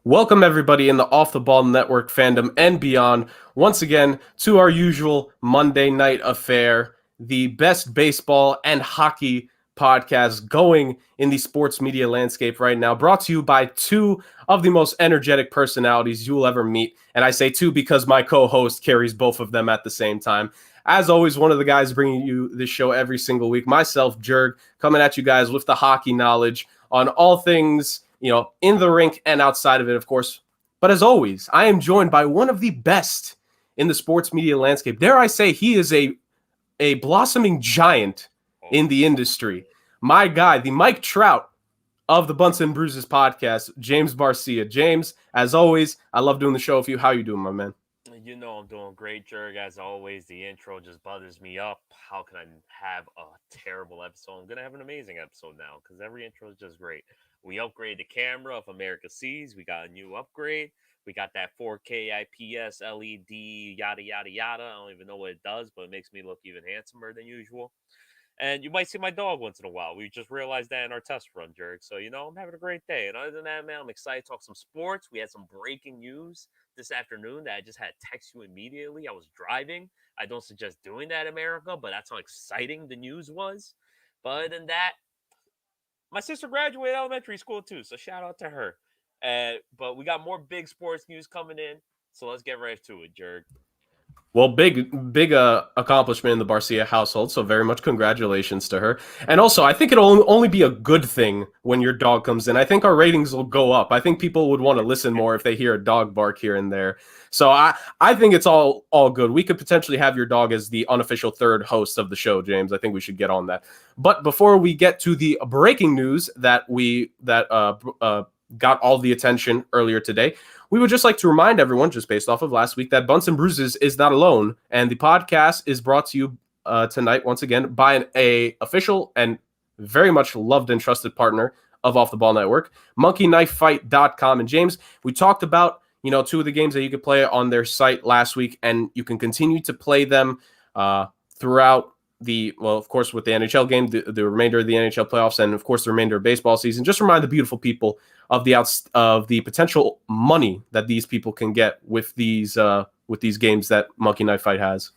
Welcome everybody in the Off the Ball Network fandom and beyond, once again to our usual Monday night affair, the best baseball and hockey podcast going in the sports media landscape right now, brought to you by two of the most energetic personalities you will ever meet. And I say two because my co-host carries both of them at the same time. As always, one of the guys bringing you this show every single week, myself, Jurg, coming at you guys with the hockey knowledge on all things, in the rink and outside of it, of course. But as always, I am joined by one of the best in the sports media landscape. Dare I say he is a blossoming giant in the industry. My guy, the Mike Trout of the Bunts&Bruises Podcast, James Barcia. James, as always, I love doing the show with you. How you doing, my man? You know I'm doing great, Jurg. As always, the intro just butters me up. How can I have a terrible episode? I'm going to have an amazing episode now because every intro is just great. We upgraded the camera of America Sees. We got a new upgrade. We got that 4K IPS LED, yada, yada, yada. I don't even know what it does, but it makes me look even handsomer than usual. And you might see my dog once in a while. We just realized that in our test run, Jurg. So, I'm having a great day. And other than that, man, I'm excited to talk some sports. We had some breaking news this afternoon that I just had to text you immediately. I was driving. I don't suggest doing that, America, but that's how exciting the news was. But other than that, my sister graduated elementary school too, so shout out to her. But we got more big sports news coming in, so let's get right to it, Jurg. Well, big accomplishment in the Barcia household, so very much congratulations to her. And also, I think it'll only be a good thing when your dog comes in. I think our ratings will go up. I think people would want to listen more if they hear a dog bark here and there. So I think it's all good. We could potentially have your dog as the unofficial third host of the show, James. I think we should get on that. But before we get to the breaking news that got all the attention earlier today, we would just like to remind everyone, just based off of last week, that Bunts and Bruises is not alone, and the podcast is brought to you tonight once again by an official and very much loved and trusted partner of Off the Ball Network, monkeyknifefight.com. And James, we talked about two of the games that you could play on their site last week, and you can continue to play them throughout of course, with the NHL game, the remainder of the NHL playoffs, and of course the remainder of baseball season. Just remind the beautiful people of the potential money that these people can get with these games that Monkey Knife Fight has.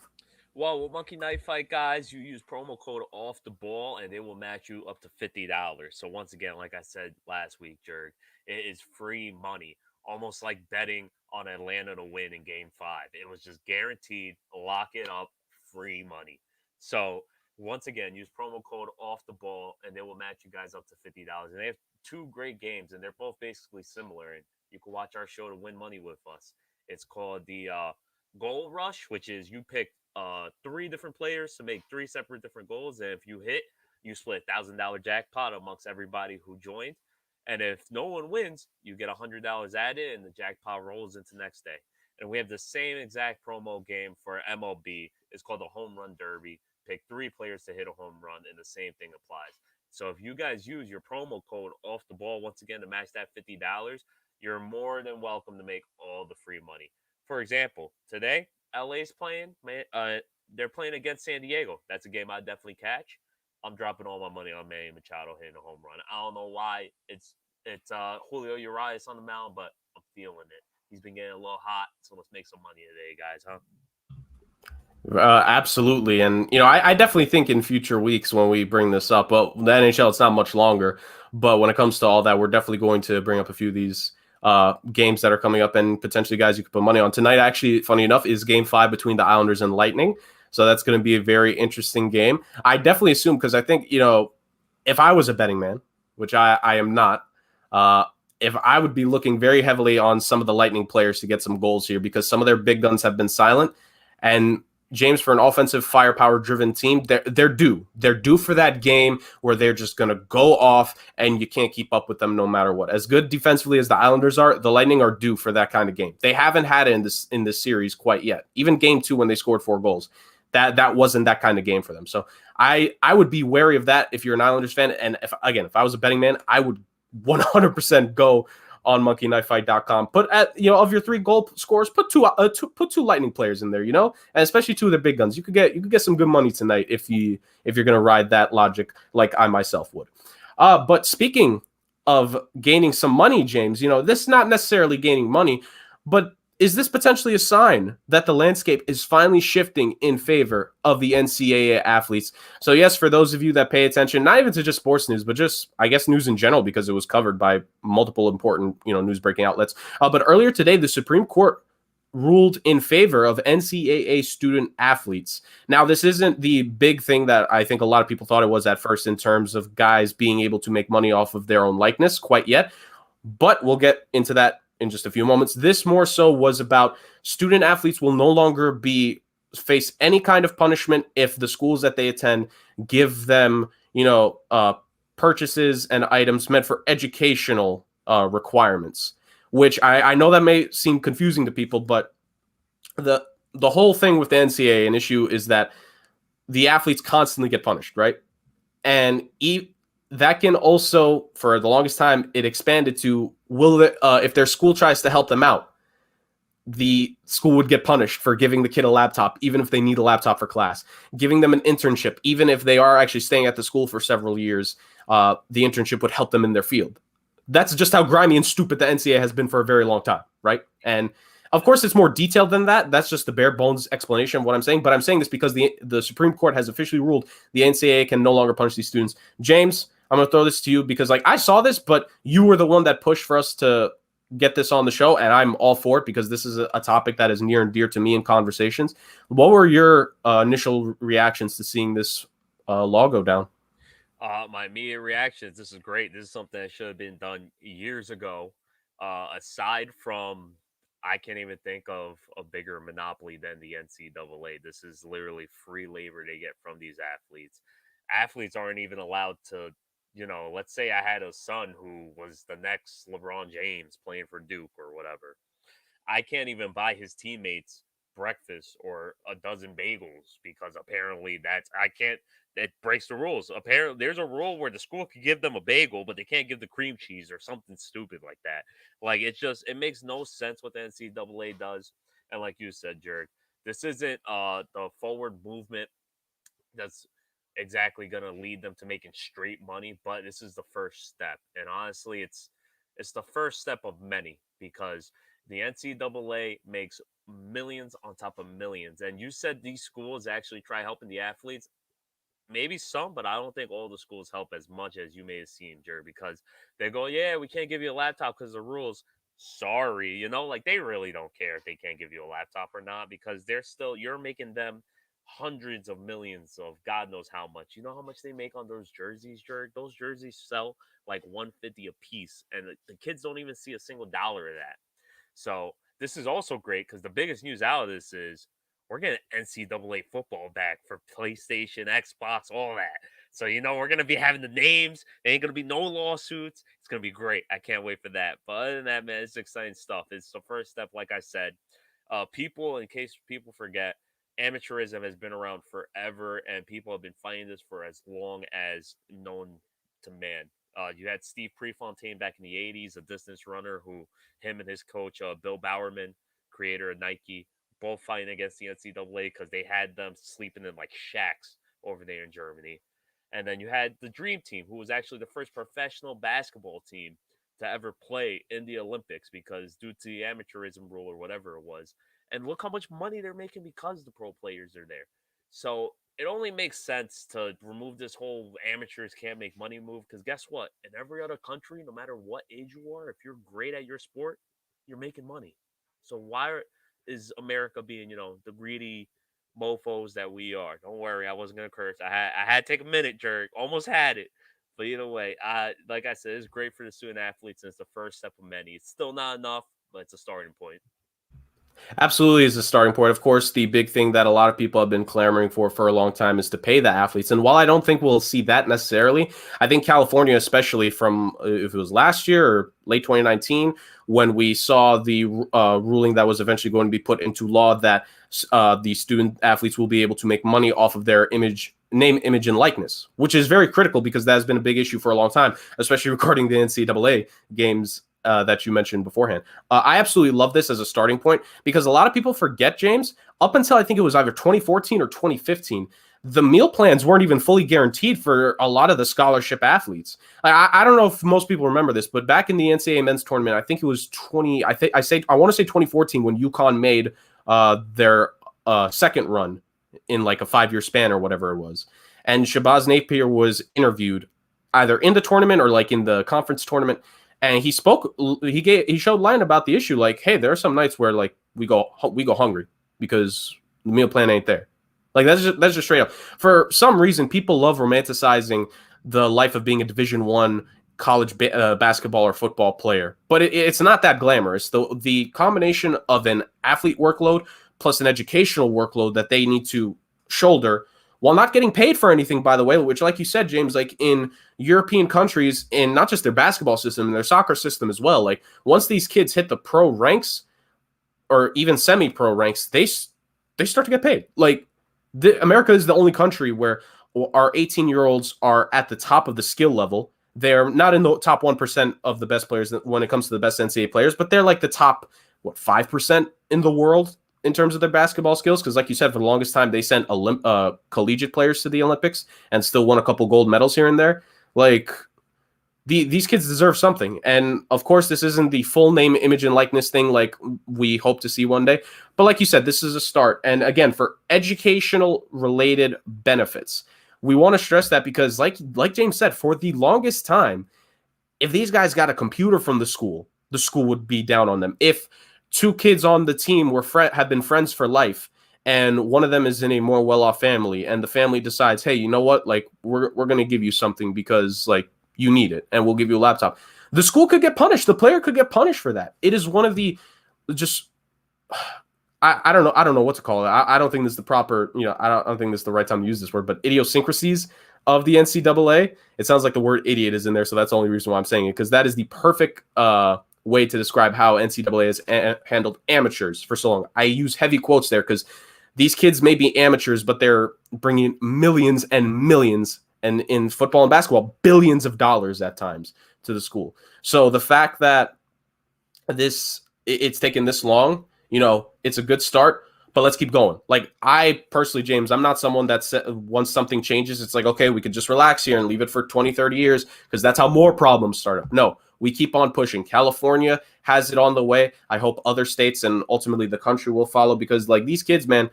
Well, with Monkey Knife Fight, guys, you use promo code Off the Ball, and they will match you up to $50. So once again, like I said last week, Jurg, it is free money, almost like betting on Atlanta to win in Game 5. It was just guaranteed, lock it up, free money. So once again, use promo code Off the Ball, and they will match you guys up to $50. And they have two great games, and they're both basically similar. And you can watch our show to win money with us. It's called the Goal Rush, which is you pick 3 different players to make 3 separate different goals, and if you hit, you split $1,000 jackpot amongst everybody who joined. And if no one wins, you get $100 added, and the jackpot rolls into next day. And we have the same exact promo game for MLB. It's called the Home Run Derby. Pick 3 players to hit a home run, and the same thing applies. So if you guys use your promo code Off the Ball once again to match that $50, you're more than welcome to make all the free money. For example, today LA's playing. They're playing against San Diego. That's a game I'd definitely catch. I'm dropping all my money on Manny Machado hitting a home run. I don't know why it's Julio Urias on the mound, but I'm feeling it. He's been getting a little hot, so let's make some money today, guys, huh? Absolutely. And, I definitely think in future weeks when we bring this up, well, the NHL, it's not much longer, but when it comes to all that, we're definitely going to bring up a few of these games that are coming up and potentially guys you could put money on. Tonight, actually, funny enough, is Game 5 between the Islanders and Lightning. So that's going to be a very interesting game. I definitely assume, because I think, if I was a betting man, which I am not, if I would be looking very heavily on some of the Lightning players to get some goals here, because some of their big guns have been silent. And James, for an offensive firepower-driven team, they're due. They're due for that game where they're just going to go off and you can't keep up with them no matter what. As good defensively as the Islanders are, the Lightning are due for that kind of game. They haven't had it in this series quite yet. Even Game 2 when they scored 4 goals, that wasn't that kind of game for them. So I would be wary of that if you're an Islanders fan. And if I was a betting man, I would 100% go on monkeyknifefight.com. Put of your 3 goal scorers, put two Lightning players in there, and especially 2 of the big guns. You could get some good money tonight if you're gonna ride that logic like I myself would. But speaking of gaining some money, James. This is not necessarily gaining money, but is this potentially a sign that the landscape is finally shifting in favor of the NCAA athletes? So yes, for those of you that pay attention, not even to just sports news, but just, I guess, news in general, because it was covered by multiple important, news breaking outlets. But earlier today, the Supreme Court ruled in favor of NCAA student athletes. Now, this isn't the big thing that I think a lot of people thought it was at first in terms of guys being able to make money off of their own likeness quite yet, but we'll get into that in just a few moments. This more so was about student athletes will no longer face any kind of punishment if the schools that they attend give them, purchases and items meant for educational requirements, which I know that may seem confusing to people, but the whole thing with the NCAA, an issue is that the athletes constantly get punished, right? And that can also, for the longest time, it expanded to if their school tries to help them out, the school would get punished for giving the kid a laptop, even if they need a laptop for class, giving them an internship, even if they are actually staying at the school for several years, the internship would help them in their field. That's just how grimy and stupid the NCAA has been for a very long time, right? And of course, it's more detailed than that. That's just the bare bones explanation of what I'm saying. But I'm saying this because the Supreme Court has officially ruled the NCAA can no longer punish these students. James, I'm going to throw this to you because I saw this, but you were the one that pushed for us to get this on the show, and I'm all for it because this is a topic that is near and dear to me in conversations. What were your initial reactions to seeing this law go down? My immediate reactions, this is great. This is something that should have been done years ago. Aside from, I can't even think of a bigger monopoly than the NCAA. This is literally free labor they get from these athletes. Athletes aren't even allowed to, let's say I had a son who was the next LeBron James playing for Duke or whatever. I can't even buy his teammates breakfast or a dozen bagels because apparently it breaks the rules. Apparently there's a rule where the school could give them a bagel, but they can't give the cream cheese or something stupid like that. Like it makes no sense what the NCAA does. And like you said, Jurg, this isn't the forward movement that's exactly going to lead them to making straight money, but this is the first step. And honestly, it's the first step of many because the NCAA makes millions on top of millions. And you said these schools actually try helping the athletes. Maybe some, but I don't think all the schools help as much as you may have seen, Jer, because they go, yeah, we can't give you a laptop because of the rules. Sorry, like they really don't care if they can't give you a laptop or not because you're making them hundreds of millions of God knows how much. You know how much they make on those jerseys, Jer? Those jerseys sell like $150 a piece, and the kids don't even see a single dollar of that. So this is also great because the biggest news out of this is we're getting NCAA football back for PlayStation, Xbox, all that. So, we're going to be having the names. There ain't going to be no lawsuits. It's going to be great. I can't wait for that. But other than that, man, it's exciting stuff. It's the first step, like I said. In case people forget, amateurism has been around forever, and people have been fighting this for as long as known to man. You had Steve Prefontaine back in the 80s, a distance runner him and his coach, Bill Bowerman, creator of Nike, both fighting against the NCAA because they had them sleeping in like shacks over there in Germany. And then you had the Dream Team, who was actually the first professional basketball team to ever play in the Olympics because due to the amateurism rule or whatever it was. And look how much money they're making because the pro players are there. So it only makes sense to remove this whole amateurs can't make money move because guess what? In every other country, no matter what age you are, if you're great at your sport, you're making money. So why is America being, the greedy mofos that we are? Don't worry, I wasn't gonna curse. I had to take a minute, Jurg. Almost had it. But either way, like I said, it's great for the student athletes and it's the first step of many. It's still not enough, but it's a starting point. Absolutely is a starting point. Of course, the big thing that a lot of people have been clamoring for a long time is to pay the athletes. And while I don't think we'll see that necessarily, I think California, especially from if it was last year or late 2019, when we saw the ruling that was eventually going to be put into law that the student athletes will be able to make money off of their name, image, and likeness, which is very critical because that has been a big issue for a long time, especially regarding the NCAA games that you mentioned beforehand. I absolutely love this as a starting point because a lot of people forget, James, up until I think it was either 2014 or 2015, the meal plans weren't even fully guaranteed for a lot of the scholarship athletes. I don't know if most people remember this, but back in the NCAA men's tournament, I think it was 20. I want to say 2014 when UConn made their second run in like a 5-year span or whatever it was, and Shabazz Napier was interviewed either in the tournament or like in the conference tournament, and he spoke. He showed line about the issue, like, hey, there are some nights where like we go hungry because the meal plan ain't there. Like that's just straight up. For some reason, people love romanticizing the life of being a Division I college basketball or football player, but it's not that glamorous. The combination of an athlete workload plus an educational workload that they need to shoulder while not getting paid for anything, by the way, which, like you said, James, like in European countries, in not just their basketball system, their soccer system as well. Like once these kids hit the pro ranks or even semi-pro ranks, they start to get paid. Like America is the only country where our 18-year-olds are at the top of the skill level. They're not in the top 1% of the best players when it comes to the best NCAA players, but they're like the top, 5% in the world in terms of their basketball skills. Because like you said, for the longest time, they sent collegiate players to the Olympics and still won a couple gold medals here and there. Like, these kids deserve something. And of course, this isn't the full name, image, and likeness thing like we hope to see one day. But like you said, this is a start. And again, for educational related benefits, we want to stress that because like James said, for the longest time, if these guys got a computer from the school would be down on them. If two kids on the team have been friends for life, and one of them is in a more well-off family, and the family decides, hey, you know what? Like, we're going to give you something because, like, you need it, and we'll give you a laptop. The school could get punished. The player could get punished for that. It is one of the just I don't know. I don't know what to call it. I don't think this is the proper, I don't think this is the right time to use this word, but idiosyncrasies of the NCAA. It sounds like the word idiot is in there, so that's the only reason why I'm saying it, because that is the perfect way to describe how NCAA has handled amateurs for so long. I use heavy quotes there because these kids may be amateurs, but they're bringing millions and millions, and in football and basketball, billions of dollars at times to the school. So the fact that it's taken this long, it's a good start, but let's keep going. Like, I personally, James, I'm not someone that once something changes, it's like, okay, we could just relax here and leave it for 20, 30 years because that's how more problems start up. No, we keep on pushing. California has it on the way. I hope other states and ultimately the country will follow because, like, these kids, man,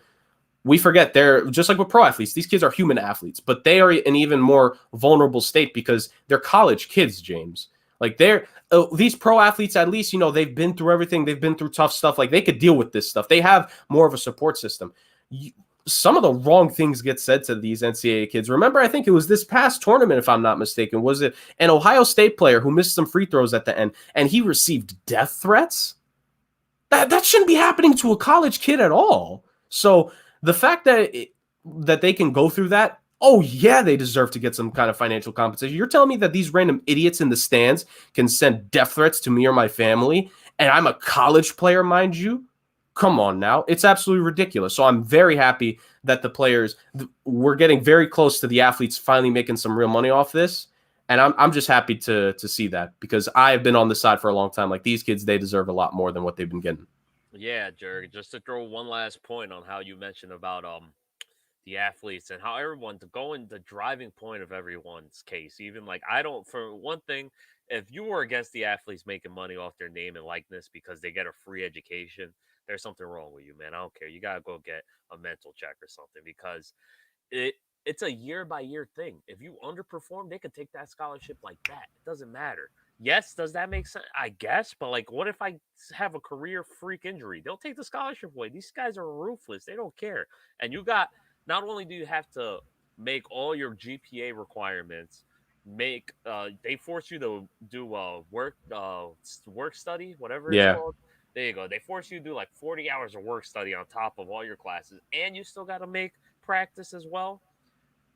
we forget they're just like with pro athletes. These kids are human athletes, but they are in even more vulnerable state because they're college kids, James. Like these pro athletes, at least, they've been through everything. They've been through tough stuff. Like, they could deal with this stuff. They have more of a support system. Some of the wrong things get said to these NCAA kids. Remember, I think it was this past tournament, if I'm not mistaken, was it an Ohio State player who missed some free throws at the end and he received death threats? That shouldn't be happening to a college kid at all. So the fact that they can go through that, oh yeah, they deserve to get some kind of financial compensation. You're telling me that these random idiots in the stands can send death threats to me or my family, and I'm a college player, mind you? Come on now. It's absolutely ridiculous. So I'm very happy that the players, we're getting very close to the athletes finally making some real money off this. And I'm just happy to see that because I have been on this side for a long time. Like, these kids, they deserve a lot more than what they've been getting. Yeah, Jurg, just to throw one last point on how you mentioned about the athletes and how everyone to go in the driving point of everyone's case. Even like, I don't, for one thing, if you were against the athletes making money off their name and likeness because they get a free education, there's something wrong with you, man. I don't care. You gotta go get a mental check or something because it's a year by year thing. If you underperform, they could take that scholarship like that. It doesn't matter. Yes, does that make sense? I guess, but like, what if I have a career freak injury? They'll take the scholarship away. These guys are ruthless. They don't care. And you got, not only do you have to make all your GPA requirements, they force you to do work study, whatever it's called. There you go. They force you to do like 40 hours of work study on top of all your classes, and you still got to make practice as well.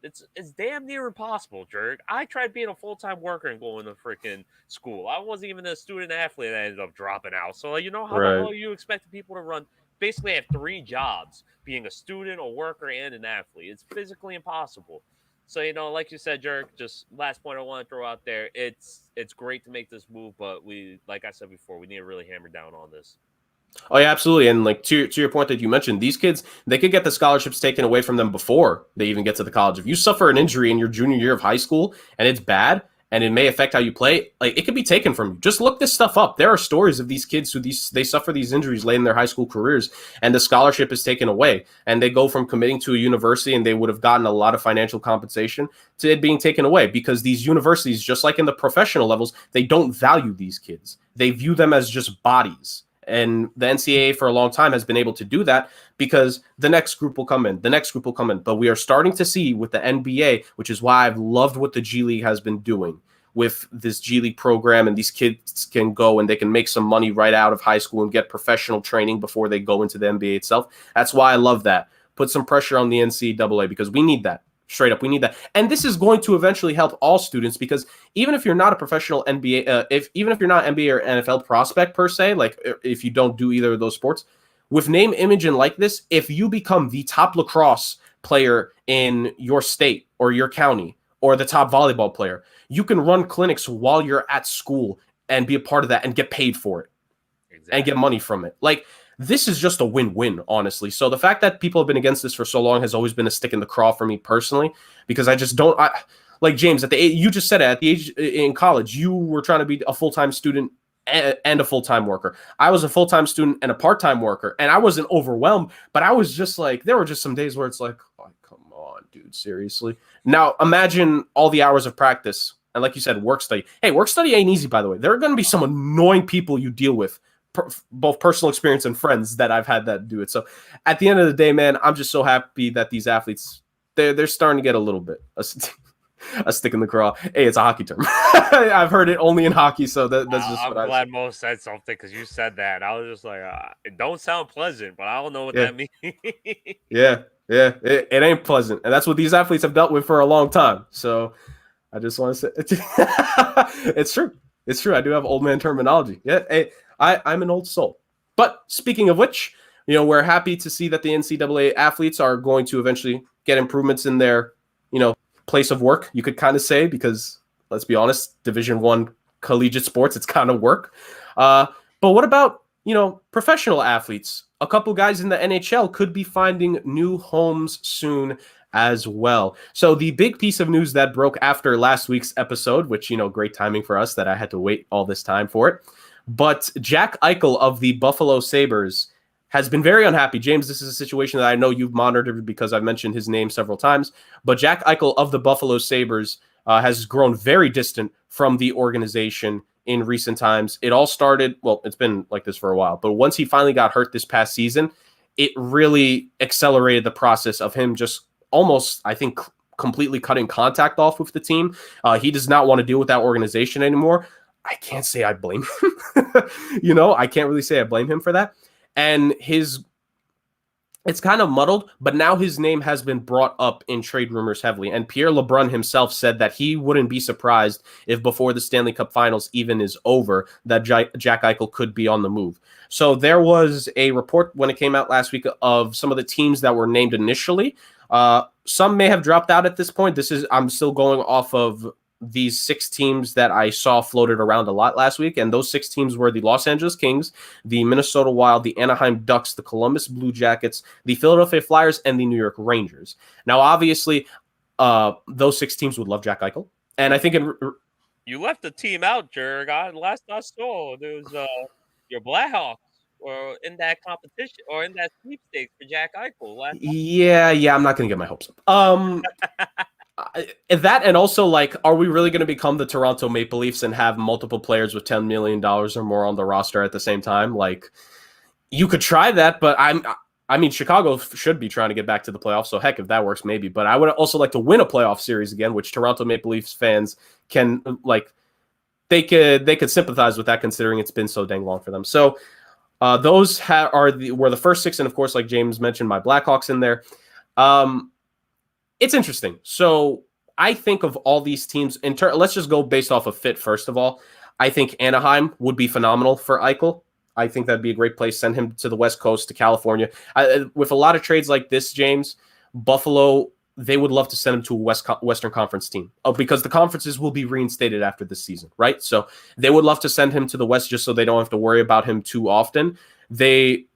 It's damn near impossible, Jurg. I tried being a full-time worker and going to freaking school. I wasn't even a student athlete, and I ended up dropping out. So you know how the hell you expect people to run? Basically, have 3 jobs: being a student, a worker, and an athlete. It's physically impossible. So like you said, Jurg. Just last point I want to throw out there: it's great to make this move, but like I said before, we need to really hammer down on this. Oh yeah, absolutely. And like to your point that you mentioned, these kids, they could get the scholarships taken away from them before they even get to the college. If you suffer an injury in your junior year of high school and it's bad and it may affect how you play, like it could be taken from you. Just look this stuff up. There are stories of these kids who they suffer these injuries late in their high school careers and the scholarship is taken away and they go from committing to a university and they would have gotten a lot of financial compensation to it being taken away because these universities, just like in the professional levels, they don't value these kids. They view them as just bodies. And the NCAA for a long time has been able to do that because the next group will come in, the next group will come in. But we are starting to see with the NBA, which is why I've loved what the G League has been doing with this G League program. And these kids can go and they can make some money right out of high school and get professional training before they go into the NBA itself. That's why I love that. Put some pressure on the NCAA because we need that. Straight up, we need that. And this is going to eventually help all students because even if you're not a professional NBA, even if you're not NBA or NFL prospect per se, like if you don't do either of those sports, with name, image, and likeness, if you become the top lacrosse player in your state or your county or the top volleyball player, you can run clinics while you're at school and be a part of that and get paid for it. Exactly. And get money from it. Like, this is just a win-win, honestly. So the fact that people have been against this for so long has always been a stick in the craw for me personally, because I just don't like James at the age, you just said it, at the age in college, you were trying to be a full-time student and a full-time worker. I was a full-time student and a part-time worker, and I wasn't overwhelmed, but I was just like, there were just some days where it's like, oh, come on, dude, seriously. Now imagine all the hours of practice. And like you said, work study. Hey, work study ain't easy, by the way. There are going to be some annoying people you deal with, both personal experience and friends that I've had that do it. So at the end of the day, man, I'm just so happy that these athletes, they're starting to get a little bit a stick in the craw. Hey, it's a hockey term. I've heard it only in hockey, so that's just I'm glad Mo said something because you said that. I was just like, it don't sound pleasant, but I don't know what that means. Yeah, it ain't pleasant, and that's what these athletes have dealt with for a long time. So I just want to say, it's true. It's true. I do have old man terminology. Yeah, hey, I'm an old soul. But speaking of which, we're happy to see that the NCAA athletes are going to eventually get improvements in their, place of work, you could kind of say, because let's be honest, Division I collegiate sports, it's kind of work. But what about, professional athletes? A couple guys in the NHL could be finding new homes soon as well. So the big piece of news that broke after last week's episode, which, great timing for us that I had to wait all this time for it. But Jack Eichel of the Buffalo Sabres has been very unhappy. James, this is a situation that I know you've monitored because I've mentioned his name several times. But Jack Eichel of the Buffalo Sabres has grown very distant from the organization in recent times. It all started, well, it's been like this for a while, but once he finally got hurt this past season, it really accelerated the process of him just almost, I think, completely cutting contact off with the team. He does not want to deal with that organization anymore. I can't say I blame him. I can't really say I blame him for that. And it's kind of muddled, but now his name has been brought up in trade rumors heavily. And Pierre LeBrun himself said that he wouldn't be surprised if before the Stanley Cup Finals even is over, that Jack Eichel could be on the move. So there was a report when it came out last week of some of the teams that were named initially. Some may have dropped out at this point. I'm still going off of these 6 teams that I saw floated around a lot last week. And those 6 teams were the Los Angeles Kings, the Minnesota Wild, the Anaheim Ducks, the Columbus Blue Jackets, the Philadelphia Flyers, and the New York Rangers. Now, obviously, those 6 teams would love Jack Eichel. And I think you left the team out, Jurg. Last I saw, there was your Blackhawks or in that competition or in that sweepstakes for Jack Eichel. Yeah, I'm not going to get my hopes up. That, and also, like, are we really going to become the Toronto Maple Leafs and have multiple players with $10 million or more on the roster at the same time? Like, you could try that, but I mean, Chicago should be trying to get back to the playoffs, so heck, if that works, maybe. But I would also like to win a playoff series again, which Toronto Maple Leafs fans can, like, they could sympathize with that, considering it's been so dang long for them. So those were the first 6, and of course, like James mentioned, my Blackhawks in there. It's interesting. So I think of all these teams, let's just go based off of fit first of all. I think Anaheim would be phenomenal for Eichel. I think that'd be a great place. Send him to the West Coast, to California. With a lot of trades like this, James, Buffalo, they would love to send him to a Western Conference team because the conferences will be reinstated after this season, right? So they would love to send him to the West just so they don't have to worry about him too often. They,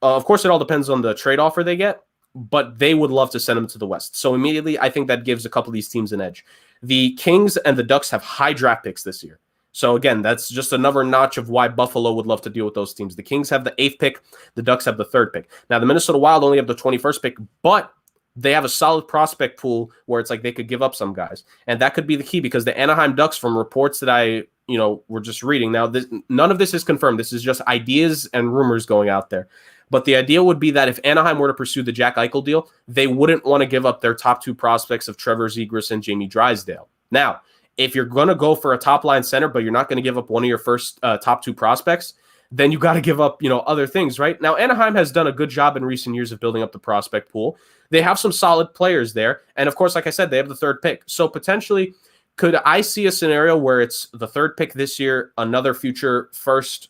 of course, it all depends on the trade offer they get, but they would love to send him to the West. So immediately, I think that gives a couple of these teams an edge. The Kings and the Ducks have high draft picks this year. So again, that's just another notch of why Buffalo would love to deal with those teams. The Kings have the 8th pick. The Ducks have the 3rd pick. Now, the Minnesota Wild only have the 21st pick, but they have a solid prospect pool where it's like they could give up some guys. And that could be the key because the Anaheim Ducks, from reports that I we're just reading now, none of this is confirmed. This is just ideas and rumors going out there. But the idea would be that if Anaheim were to pursue the Jack Eichel deal, they wouldn't want to give up their top 2 prospects of Trevor Zegras and Jamie Drysdale. Now, if you're going to go for a top-line center, but you're not going to give up one of your first top 2 prospects, then you got to give up, other things, right? Now, Anaheim has done a good job in recent years of building up the prospect pool. They have some solid players there. And of course, like I said, they have the 3rd pick. So potentially, could I see a scenario where it's the 3rd pick this year, another future first,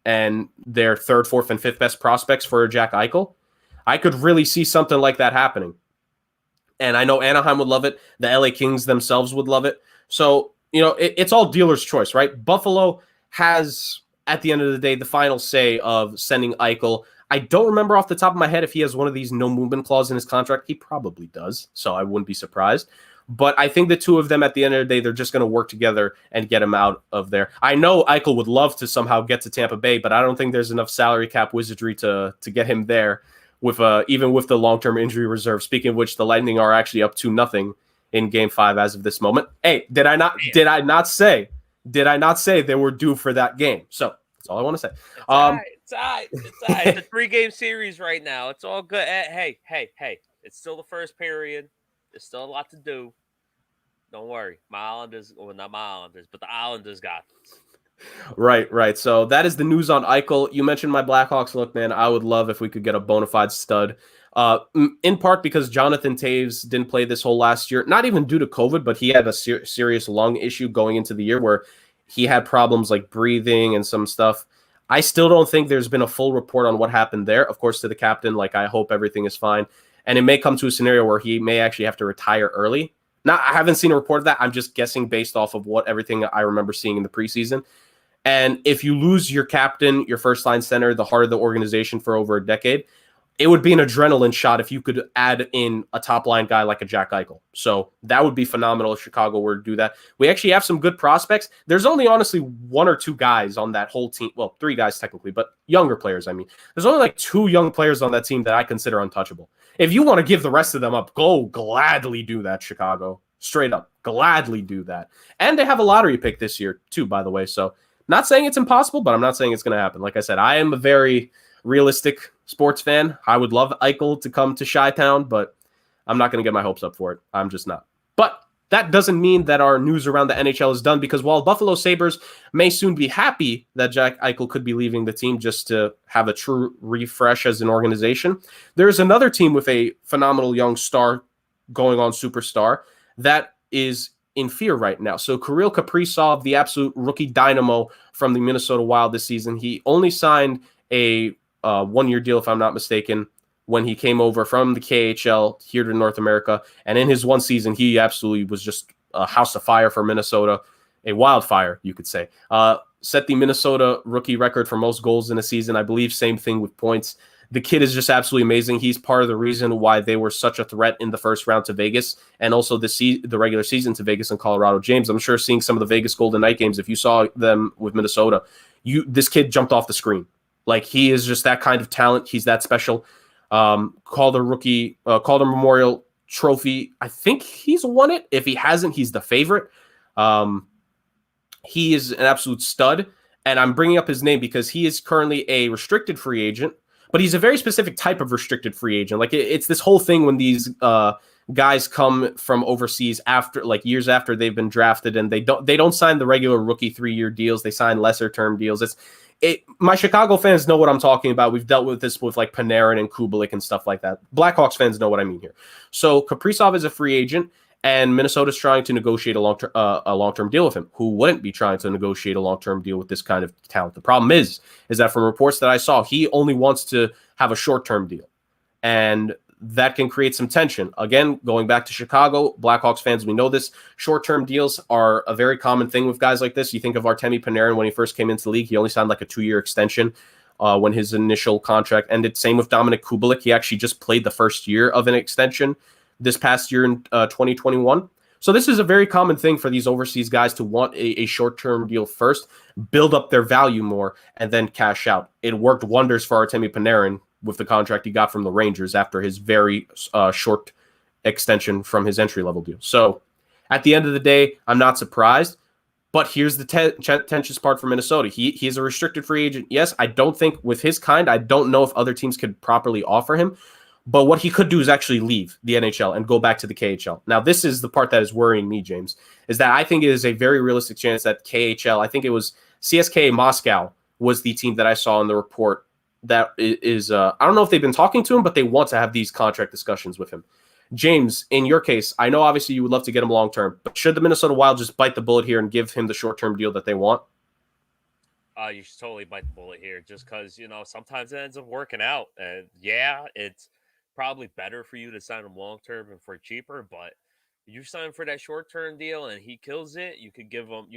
and their 3rd, 4th, and 5th best prospects for Jack Eichel? I could really see something like that happening. And I know Anaheim would love it. The LA Kings themselves would love it. So, it's all dealer's choice, right? Buffalo has, at the end of the day, the final say of sending Eichel. I don't remember off the top of my head if he has one of these no movement clause in his contract. He probably does, so I wouldn't be surprised. But I think the two of them, at the end of the day, they're just going to work together and get him out of there. I know Eichel would love to somehow get to Tampa Bay, but I don't think there's enough salary cap wizardry to get him there, with even with the long-term injury reserve. Speaking of which, the Lightning are actually up 2-0 in Game 5 as of this moment. Hey, did I not say they were due for that game? So that's all I want to say. It's all right. It's a 3-game series right now. It's all good. Hey. It's still the first period. There's still a lot to do. Don't worry. My Islanders, well, not my Islanders, but the Islanders got this. Right. So that is the news on Eichel. You mentioned my Blackhawks. Look, man, I would love if we could get a bona fide stud. In part because Jonathan Toews didn't play this whole last year, not even due to COVID, but he had a serious lung issue going into the year where he had problems like breathing and some stuff. I still don't think there's been a full report on what happened there. Of course, to the captain, I hope everything is fine. And it may come to a scenario where he may actually have to retire early. Now, I haven't seen a report of that. I'm just guessing based off of everything I remember seeing in the preseason. And if you lose your captain, your first-line center, the heart of the organization for over a decade, it would be an adrenaline shot if you could add in a top-line guy like a Jack Eichel. So that would be phenomenal if Chicago were to do that. We actually have some good prospects. There's only honestly 1 or 2 guys on that whole team. Well, 3 guys technically, but younger players, I mean. There's only 2 young players on that team that I consider untouchable. If you want to give the rest of them up, go gladly do that, Chicago. Straight up. Gladly do that. And they have a lottery pick this year, too, by the way. So not saying it's impossible, but I'm not saying it's going to happen. Like I said, I am a very realistic sports fan. I would love Eichel to come to Chi-Town, but I'm not going to get my hopes up for it. I'm just not. But that doesn't mean that our news around the NHL is done, because while Buffalo Sabres may soon be happy that Jack Eichel could be leaving the team just to have a true refresh as an organization, there's another team with a phenomenal young star going on superstar that is in fear right now. So Kirill Kaprizov, the absolute rookie dynamo from the Minnesota Wild this season, he only signed a 1-year deal, if I'm not mistaken, when he came over from the KHL here to North America. And in his one season, he absolutely was just a house of fire for Minnesota, a wildfire, you could say. Set the Minnesota rookie record for most goals in a season. I believe same thing with points. The kid is just absolutely amazing. He's part of the reason why they were such a threat in the first round to Vegas, and also the regular season to Vegas and Colorado. James, I'm sure seeing some of the Vegas Golden Knight games, if you saw them with Minnesota, this kid jumped off the screen. He is just that kind of talent. He's that special. Calder Memorial Trophy. I think he's won it. If he hasn't, he's the favorite. He is an absolute stud, and I'm bringing up his name because he is currently a restricted free agent, but he's a very specific type of restricted free agent. It's this whole thing when these guys come from overseas after years after they've been drafted, and they don't sign the regular rookie 3-year deals. They sign lesser term deals. My Chicago fans know what I'm talking about. We've dealt with this with Panarin and Kubelik and stuff like that. Blackhawks fans know what I mean here. So Kaprizov is a free agent, and Minnesota's trying to negotiate a long-term deal with him. Who wouldn't be trying to negotiate a long-term deal with this kind of talent? The problem is that from reports that I saw, he only wants to have a short-term deal, and that can create some tension. Again, going back to Chicago, Blackhawks fans, we know this. Short-term deals are a very common thing with guys like this. You think of Artemi Panarin when he first came into the league. He only signed a 2-year extension. when his initial contract ended. Same with Dominik Kubalik. He actually just played the first year of an extension this past year in 2021. So this is a very common thing for these overseas guys to want a short-term deal first, build up their value more, and then cash out. It worked wonders for Artemi Panarin with the contract he got from the Rangers after his very short extension from his entry-level deal. So at the end of the day, I'm not surprised. But here's the tenuous part for Minnesota. He's a restricted free agent. Yes, I don't think with his kind, I don't know if other teams could properly offer him. But what he could do is actually leave the NHL and go back to the KHL. Now, this is the part that is worrying me, James, is that I think it is a very realistic chance that KHL, I think it was CSKA Moscow was the team that I saw in the report that is, I don't know if they've been talking to him, but they want to have these contract discussions with him. James, in your case, I know obviously you would love to get him long-term, but should the Minnesota Wild just bite the bullet here and give him the short-term deal that they want? You should totally bite the bullet here just because, sometimes it ends up working out. And yeah, it's probably better for you to sign him long-term and for cheaper, but you sign for that short-term deal and he kills it, you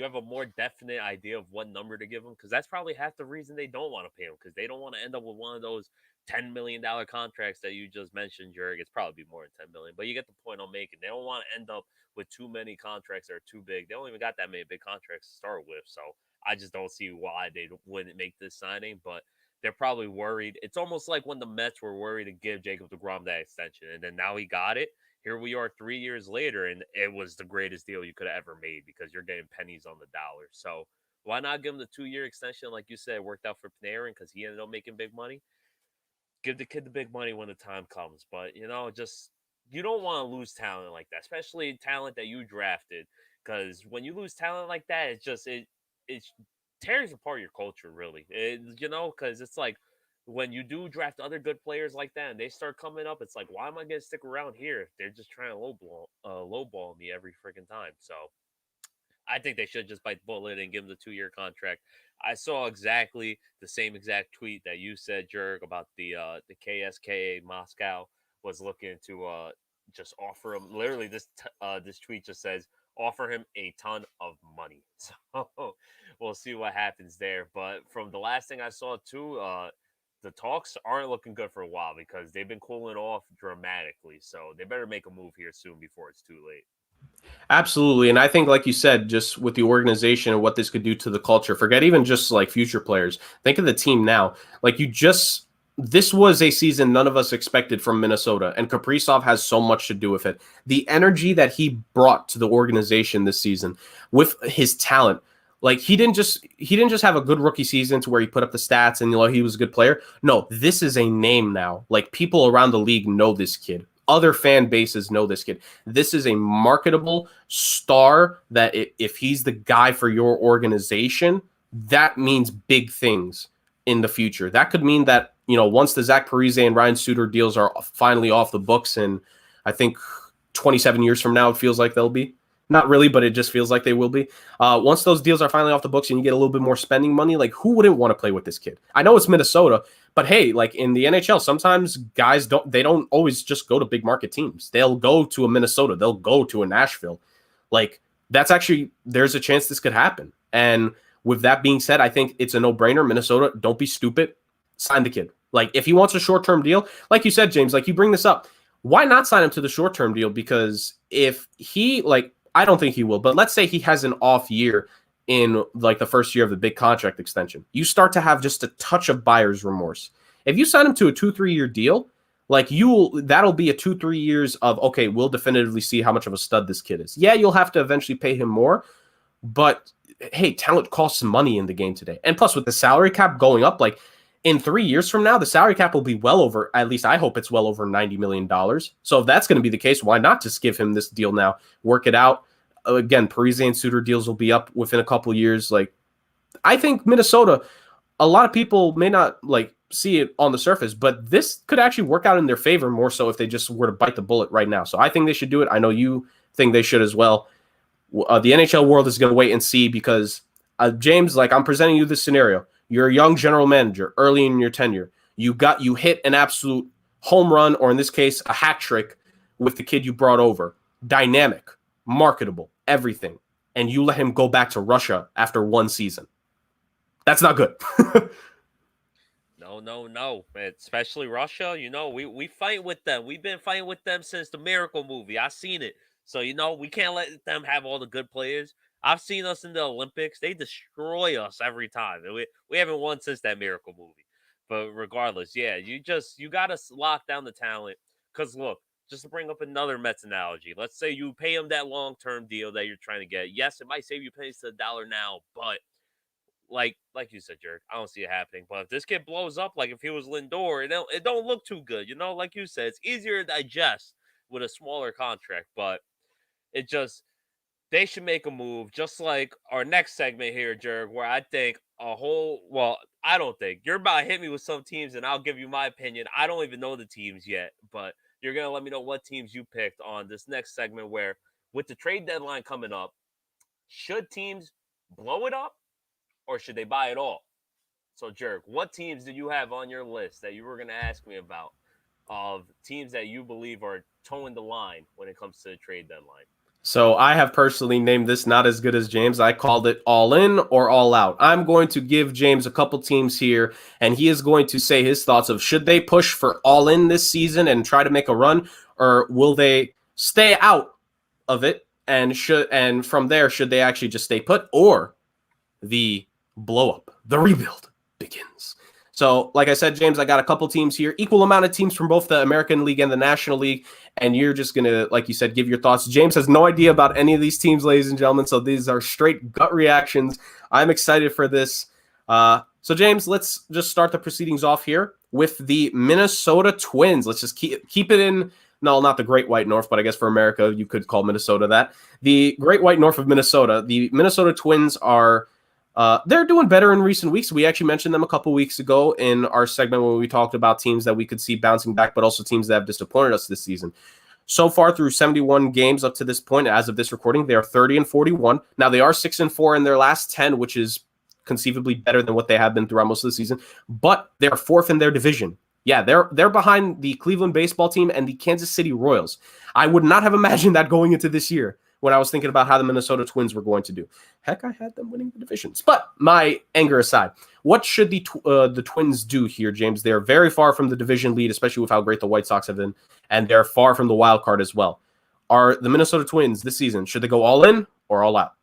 have a more definite idea of what number to give him, because that's probably half the reason they don't want to pay him, because they don't want to end up with one of those $10 million contracts that you just mentioned, Jurg. It's probably more than $10 million, but you get the point I'm making. They don't want to end up with too many contracts that are too big. They don't even got that many big contracts to start with, so I just don't see why they wouldn't make this signing, but they're probably worried. It's almost like when the Mets were worried to give Jacob deGrom that extension, and then now he got it. Here we are 3 years later, and it was the greatest deal you could have ever made because you're getting pennies on the dollar. So why not give him the 2-year extension? Like you said, it worked out for Panarin because he ended up making big money. Give the kid the big money when the time comes. But, just you don't want to lose talent like that, especially talent that you drafted, because when you lose talent like that, it tears apart your culture, really. Because it's like when you do draft other good players like that and they start coming up, it's like, why am I going to stick around here if they're just trying to lowball me every freaking time? So I think they should just bite the bullet and give him the 2-year contract. I saw exactly the same exact tweet that you said, Jurg, about the KSKA Moscow was looking to just offer him. Literally, this tweet just says offer him a ton of money. So we'll see what happens there. But from the last thing I saw too, the talks aren't looking good for a while because they've been cooling off dramatically. So they better make a move here soon before it's too late. Absolutely. And I think, like you said, just with the organization and what this could do to the culture, forget even just like future players. Think of the team now. This was a season none of us expected from Minnesota, and Kaprizov has so much to do with it. The energy that he brought to the organization this season with his talent, like he didn't just have a good rookie season to where he put up the stats and he was a good player. No, this is a name now. Like people around the league know this kid. Other fan bases know this kid. This is a marketable star that if he's the guy for your organization, that means big things in the future. That could mean that, once the Zach Parise and Ryan Suter deals are finally off the books, and I think 27 years from now, it feels like they'll be. Not really, but it just feels like they will be. Once those deals are finally off the books and you get a little bit more spending money, like who wouldn't want to play with this kid? I know it's Minnesota, but hey, like in the NHL, sometimes guys don't always just go to big market teams. They'll go to a Minnesota. They'll go to a Nashville. Like there's a chance this could happen. And with that being said, I think it's a no-brainer. Minnesota, don't be stupid. Sign the kid. Like if he wants a short-term deal, like you said, James, like you bring this up, why not sign him to the short-term deal? Because if he I don't think he will, but let's say he has an off year in like the first year of the big contract extension. You start to have just a touch of buyer's remorse. If you sign him to a 2-3 year deal, that'll be a 2-3 years of, okay, we'll definitively see how much of a stud this kid is. Yeah, you'll have to eventually pay him more, but hey, talent costs money in the game today. And plus with the salary cap going up, in 3 years from now, the salary cap will be well over, at least I hope it's well over $90 million. So if that's going to be the case, why not just give him this deal now? Work it out. Again, Parise and Suter deals will be up within a couple of years. I think Minnesota, a lot of people may not see it on the surface, but this could actually work out in their favor more so if they just were to bite the bullet right now. So I think they should do it. I know you think they should as well. The NHL world is going to wait and see because, James, I'm presenting you this scenario. You're a young general manager early in your tenure. You hit an absolute home run, or in this case, a hat trick with the kid you brought over. Dynamic, marketable, everything. And you let him go back to Russia after one season. That's not good. No. Especially Russia. We fight with them. We've been fighting with them since the Miracle movie. I've seen it. So, we can't let them have all the good players. I've seen us in the Olympics. They destroy us every time. We haven't won since that Miracle movie. But regardless, yeah, you got to lock down the talent. Because look, just to bring up another Mets analogy, let's say you pay them that long-term deal that you're trying to get. Yes, it might save you pennies to the dollar now, but like you said, Jurg, I don't see it happening. But if this kid blows up, like if he was Lindor, it don't look too good. Like you said, it's easier to digest with a smaller contract. But it just they should make a move, just like our next segment here, Jurg, where I think I don't think you're about to hit me with some teams, and I'll give you my opinion. I don't even know the teams yet, but you're gonna let me know what teams you picked on this next segment. Where with the trade deadline coming up, should teams blow it up? Or should they buy it all? So, Jurg, what teams did you have on your list that you were going to ask me about of teams that you believe are towing the line when it comes to the trade deadline? So I have personally named this not as good as James. I called it all in or all out. I'm going to give James a couple teams here, and he is going to say his thoughts of should they push for all in this season and try to make a run, or will they stay out of it and from there should they actually just stay put, or the blow up, the rebuild begins. So, like I said, James, I got a couple teams here, equal amount of teams from both the American League and the National League, and you're just going to, like you said, give your thoughts. James has no idea about any of these teams, ladies and gentlemen, so these are straight gut reactions. I'm excited for this. So, James, let's just start the proceedings off here with the Minnesota Twins. Let's just keep it in, no, not the Great White North, but I guess for America, you could call Minnesota that. The Great White North of Minnesota, the Minnesota Twins are they're doing better in recent weeks. We actually mentioned them a couple weeks ago in our segment when we talked about teams that we could see bouncing back, but also teams that have disappointed us this season. So far through 71 games up to this point, as of this recording, they are 30-41. Now they are 6-4 in their last 10, which is conceivably better than what they have been throughout most of the season, but they're fourth in their division. Yeah, they're behind the Cleveland baseball team and the Kansas City Royals. I would not have imagined that going into this year when I was thinking about how the Minnesota Twins were going to do. Heck, I had them winning the divisions. But my anger aside, what should the Twins do here, James? They're very far from the division lead, especially with how great the White Sox have been, and they're far from the wild card as well. Are the Minnesota Twins this season, should they go all in or all out?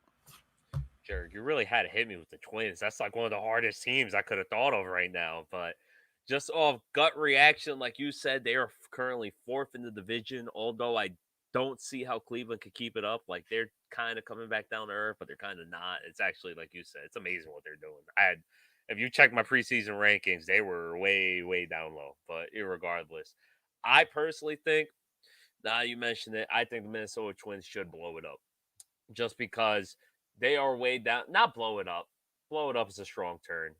Jurg, you really had to hit me with the Twins. That's like one of the hardest teams I could have thought of right now. But just off gut reaction, like you said, they are currently fourth in the division, although I don't see how Cleveland could keep it up. Like they're kind of coming back down to earth, but they're kind of not. It's actually, like you said, it's amazing what they're doing. If you check my preseason rankings, they were way, way down low. But irregardless, I personally think, now you mentioned it, I think the Minnesota Twins should blow it up. Just because they are way down. Not blow it up. Blow it up is a strong term.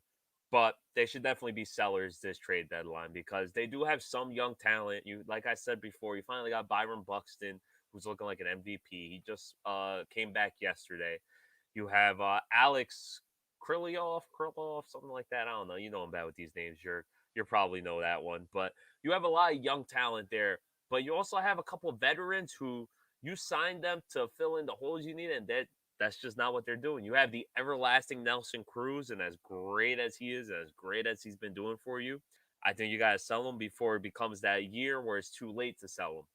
But they should definitely be sellers this trade deadline because they do have some young talent. Like I said before, you finally got Byron Buxton, who's looking like an MVP. He just came back yesterday. You have Alex Kirill, something like that. I don't know. You know I'm bad with these names. You probably know that one. But you have a lot of young talent there. But you also have a couple of veterans who you signed them to fill in the holes you need, and that's just not what they're doing. You have the everlasting Nelson Cruz, and as great as he is, as great as he's been doing for you, I think you got to sell him before it becomes that year where it's too late to sell him.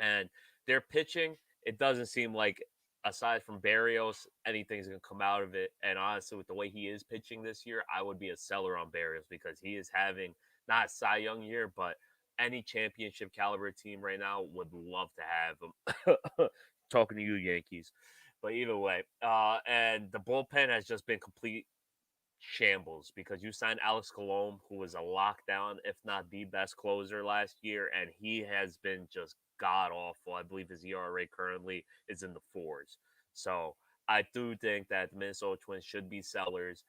And their pitching, it doesn't seem like, aside from Barrios, anything's going to come out of it. And honestly, with the way he is pitching this year, I would be a seller on Barrios because he is having not a Cy Young year, but any championship caliber team right now would love to have him. Talking to you, Yankees. But either way, and the bullpen has just been complete shambles because you signed Alex Colomé, who was a lockdown, if not the best closer last year, and he has been just god awful. I believe his ERA currently is in the fours. So I do think that the Minnesota Twins should be sellers.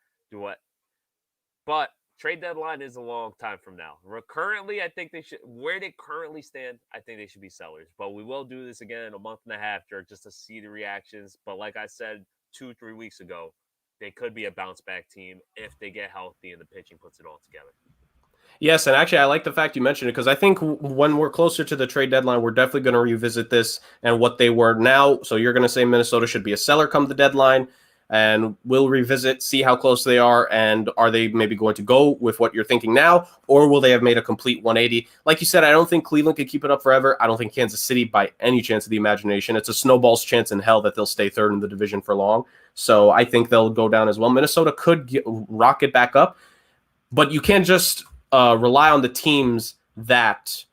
But trade deadline is a long time from now. Currently, I think they should, where they currently stand, I think they should be sellers. But we will do this again in a month and a half, just to see the reactions. But like I said 2-3 weeks ago, they could be a bounce back team if they get healthy and the pitching puts it all together. Yes, and actually, I like the fact you mentioned it because I think when we're closer to the trade deadline, we're definitely going to revisit this and what they were now. So you're going to say Minnesota should be a seller come the deadline. and we'll revisit, see how close they are, and are they maybe going to go with what you're thinking now, or will they have made a complete 180? Like you said, I don't think Cleveland can keep it up forever. I don't think Kansas City, by any chance of the imagination, it's a snowball's chance in hell that they'll stay third in the division for long. So I think they'll go down as well. Minnesota could rocket back up, but you can't just rely on the teams that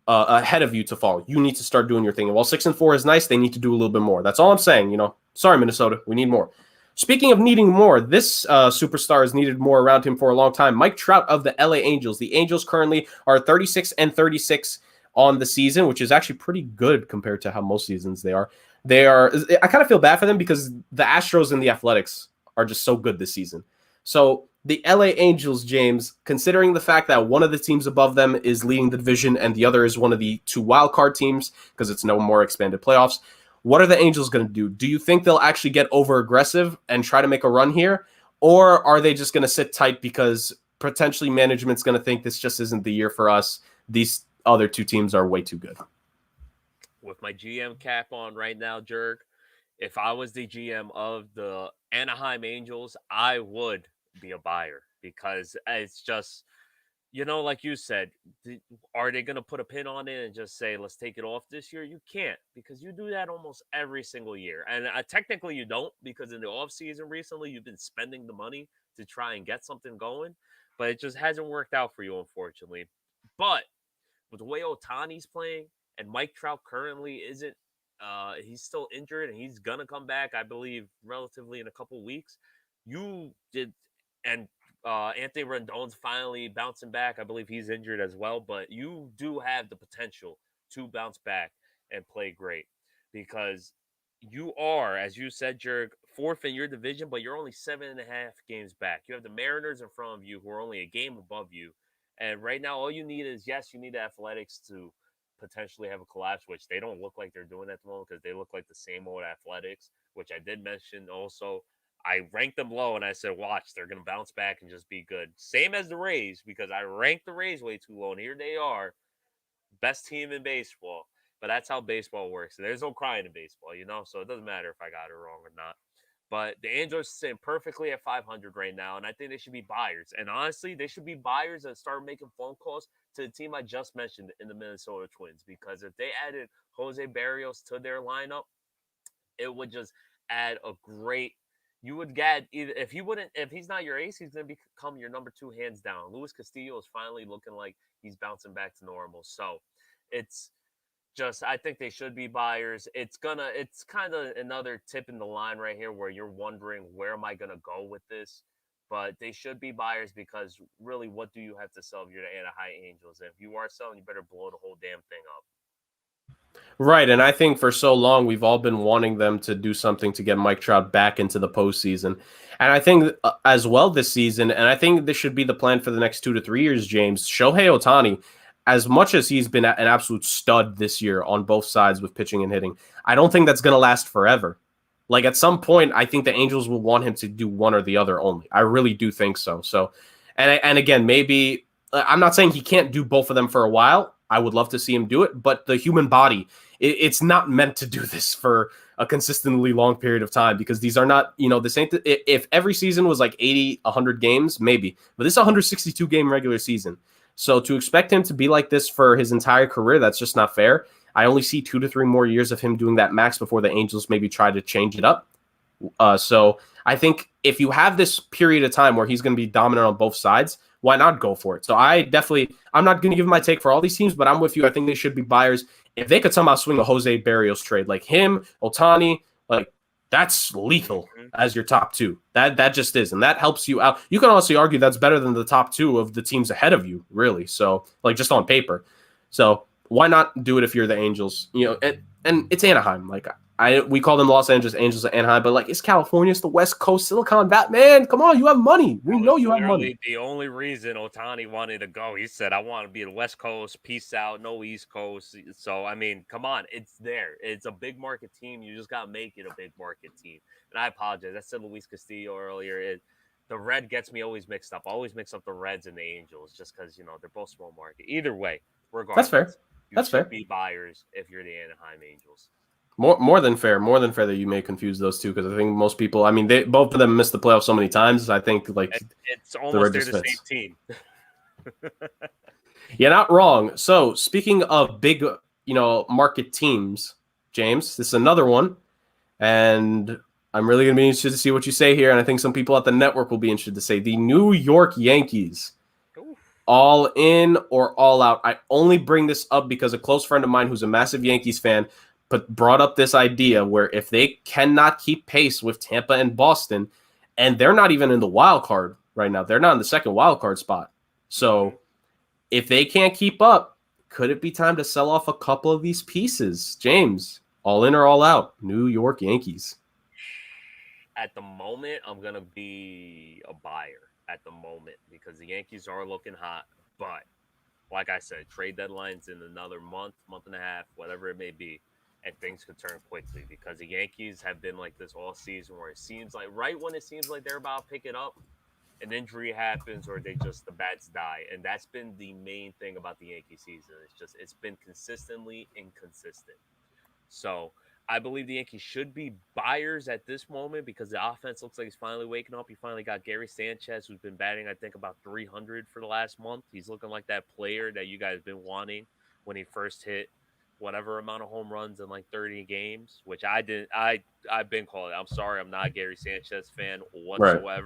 ahead of you to fall. You need to start doing your thing. And while 6-4 is nice, they need to do a little bit more. That's all I'm saying. Sorry, Minnesota, we need more. Speaking of needing more, this superstar has needed more around him for a long time. Mike Trout of the LA Angels. The Angels currently are 36-36 on the season, which is actually pretty good compared to how most seasons they are. I kind of feel bad for them because the Astros and the Athletics are just so good this season. So the LA Angels, James, considering the fact that one of the teams above them is leading the division and the other is one of the 2 wildcard teams because it's no more expanded playoffs, what are the Angels going to do? Do you think they'll actually get over-aggressive and try to make a run here? Or are they just going to sit tight because potentially management's going to think this just isn't the year for us? These other 2 teams are way too good. With my GM cap on right now, Jurg, if I was the GM of the Anaheim Angels, I would be a buyer because it's just, like you said, are they going to put a pin on it and just say, let's take it off this year? You can't, because you do that almost every single year. And technically you don't, because in the offseason recently, you've been spending the money to try and get something going, but it just hasn't worked out for you, unfortunately. But with the way Ohtani's playing and Mike Trout currently isn't, he's still injured and he's going to come back, I believe, relatively in a couple weeks. You did, and Anthony Rendon's finally bouncing back. I believe he's injured as well, but you do have the potential to bounce back and play great because you are, as you said, Jurg, 4th in your division, but you're only 7.5 games back. You have the Mariners in front of you who are only a game above you. And right now, all you need is, yes, you need the Athletics to potentially have a collapse, which they don't look like they're doing at the moment because they look like the same old Athletics, which I did mention also. I ranked them low and I said, watch, they're going to bounce back and just be good. Same as the Rays, because I ranked the Rays way too low, and here they are, best team in baseball. But that's how baseball works. There's no crying in baseball, so it doesn't matter if I got it wrong or not. But the Angels are sitting perfectly at 500 right now, and I think they should be buyers. And honestly, they should be buyers and start making phone calls to the team I just mentioned in the Minnesota Twins, because if they added Jose Barrios to their lineup, it would just add a great. You would get either if he's not your ace, he's going to become your number 2 hands down. Luis Castillo is finally looking like he's bouncing back to normal. So it's just, I think they should be buyers. It's kind of another tip in the line right here where you're wondering, where am I going to go with this? But they should be buyers because really, what do you have to sell if you're the Anaheim Angels? And if you are selling, you better blow the whole damn thing up. Right, and I think for so long we've all been wanting them to do something to get Mike Trout back into the postseason. And I think as well this season, and I think this should be the plan for the next 2 to 3 years, James, Shohei Ohtani, as much as he's been an absolute stud this year on both sides with pitching and hitting, I don't think that's going to last forever. Like at some point, I think the Angels will want him to do one or the other only. I really do think so. So, and again, maybe I'm not saying he can't do both of them for a while. I would love to see him do it, but the human body, it's not meant to do this for a consistently long period of time, because these are not, this ain't, if every season was like 80, 100 games, maybe, but this is a 162 game regular season. So to expect him to be like this for his entire career, that's just not fair. I only see 2 to 3 more years of him doing that max before the Angels maybe try to change it up. So I think if you have this period of time where he's going to be dominant on both sides, why not go for it? So I'm not going to give my take for all these teams, but I'm with you. I think they should be buyers. If they could somehow swing a Jose Barrios trade, like him, Ohtani, like that's lethal as your top 2. That just is, and that helps you out. You can honestly argue that's better than the top 2 of the teams ahead of you, really. So like just on paper. So why not do it if you're the Angels? And it's Anaheim. Like we call them Los Angeles Angels of Anaheim, but like it's California, it's the West Coast, Silicon Valley. Man, come on, you have money. We know you have money. The only reason Ohtani wanted to go, he said, "I want to be the West Coast. Peace out, no East Coast." So I mean, come on, it's there. It's a big market team. You just gotta make it a big market team. And I apologize. I said Luis Castillo earlier. The red gets me always mixed up. I always mix up the Reds and the Angels just because they're both small market. Either way, regardless, That's fair. You should be buyers if you're the Anaheim Angels. More than fair. More than fair that you may confuse those two, because I think most people. I mean, they both of them missed the playoffs so many times. I think it's almost they're the same team. You're not wrong. So speaking of big, market teams, James, this is another one, and I'm really going to be interested to see what you say here. And I think some people at the network will be interested to say the New York Yankees. Ooh. All in or all out. I only bring this up because a close friend of mine who's a massive Yankees fan brought up this idea where if they cannot keep pace with Tampa and Boston, and they're not even in the wild card right now, they're not in the second wild card spot. So if they can't keep up, could it be time to sell off a couple of these pieces? James, all in or all out? New York Yankees. At the moment, I'm going to be a buyer at the moment because the Yankees are looking hot. But like I said, trade deadline's in another month and a half, whatever it may be, and things could turn quickly because the Yankees have been like this all season where it seems like right when it seems like they're about to pick it up, an injury happens or the bats die. And that's been the main thing about the Yankee season. It's been consistently inconsistent. So I believe the Yankees should be buyers at this moment because the offense looks like it's finally waking up. You finally got Gary Sanchez, who's been batting, I think, about 300 for the last month. He's looking like that player that you guys have been wanting when he first hit whatever amount of home runs in like 30 games, which I didn't. I've been calling. I'm sorry, I'm not a Gary Sanchez fan whatsoever. Right.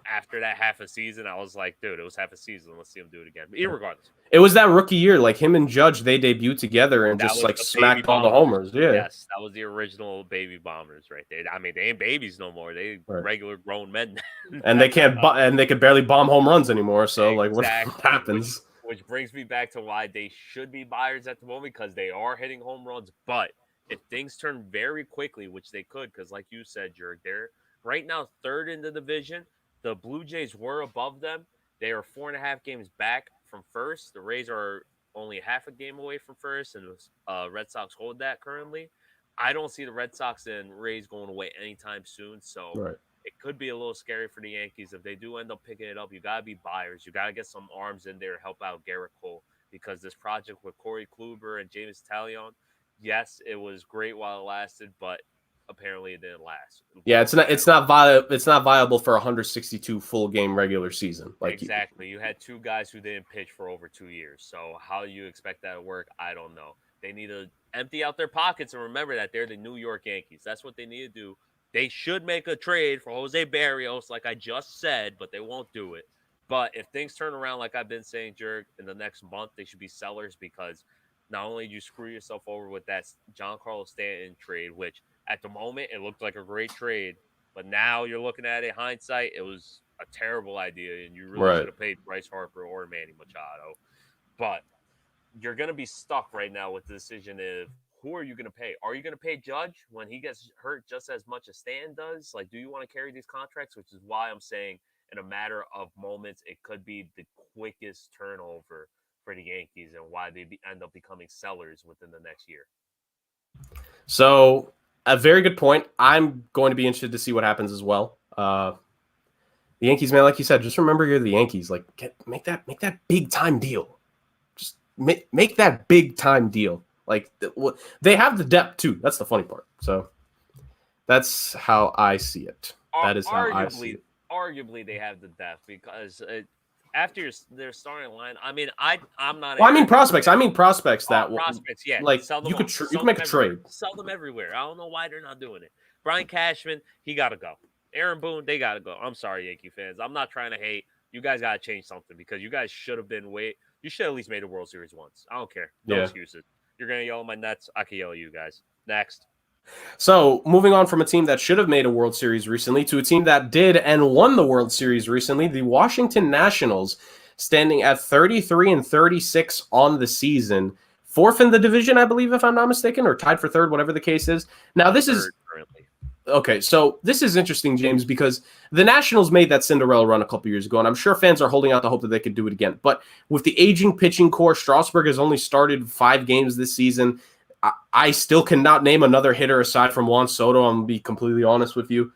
After that half a season, I was like, dude, it was half a season. Let's see him do it again. But irregardless. It was that rookie year. Like him and Judge, they debuted together and just like smacked all the homers. Yeah. Yes, that was the original baby bombers right there. I mean, they ain't babies no more. They regular grown men. And they can't and they could barely bomb home runs anymore. So exactly. Like what happens? Which brings me back to why they should be buyers at the moment because they are hitting home runs. But if things turn very quickly, which they could, because like you said, Jurg, they're right now third in the division. The Blue Jays were above them. They are 4.5 games back from first. The Rays are only half a game away from first, and the Red Sox hold that currently. I don't see the Red Sox and Rays going away anytime soon, so it could be a little scary for the Yankees. If they do end up picking it up, you got to be buyers. You got to get some arms in there to help out Garrett Cole because this project with Corey Kluber and James Talion, yes, it was great while it lasted, but apparently it didn't last. Yeah, it's not viable for 162 full game regular season. Like exactly. You had two guys who didn't pitch for over 2 years. So how do you expect that to work? I don't know. They need to empty out their pockets and remember that they're the New York Yankees. That's what they need to do. They should make a trade for Jose Barrios, like I just said, but they won't do it. But if things turn around, like I've been saying, Jurg, in the next month, they should be sellers because not only do you screw yourself over with that Giancarlo Stanton trade, which at the moment, it looked like a great trade, but now you're looking at it, hindsight, it was a terrible idea, and you really should have paid Bryce Harper or Manny Machado. But you're going to be stuck right now with the decision of who are you going to pay? Are you going to pay Judge when he gets hurt just as much as Stan does? Like, do you want to carry these contracts? Which is why I'm saying in a matter of moments, it could be the quickest turnover for the Yankees and why they end up becoming sellers within the next year. So a very good point. I'm going to be interested to see what happens as well. The Yankees, man, like you said, just remember you're the Yankees. Like, make that big time deal. Just make that big time deal. Like, they have the depth too. That's the funny part. So that's how I see it. That is how I see it. Arguably, they have the depth because after their starting line, I mean, I'm not. Well, I mean prospects. Prospects. Yeah. Like you can make a trade. Sell them everywhere. I don't know why they're not doing it. Brian Cashman, he got to go. Aaron Boone, they got to go. I'm sorry, Yankee fans. I'm not trying to hate. You guys got to change something because you guys should have been You should at least made a World Series once. I don't care. No excuses. You're gonna yell at my Nets. I can yell at you guys. Next. So moving on from a team that should have made a World Series recently to a team that did and won the World Series recently, the Washington Nationals, standing at 33-36 on the season, fourth in the division, I believe, if I'm not mistaken, or tied for third, whatever the case is. Now this is okay. So this is interesting, James, because the Nationals made that Cinderella run a couple years ago, and I'm sure fans are holding out the hope that they could do it again. But with the aging pitching core, Strasburg has only started 5 games this season. I still cannot name another hitter aside from Juan Soto. I'm going to be completely honest with you.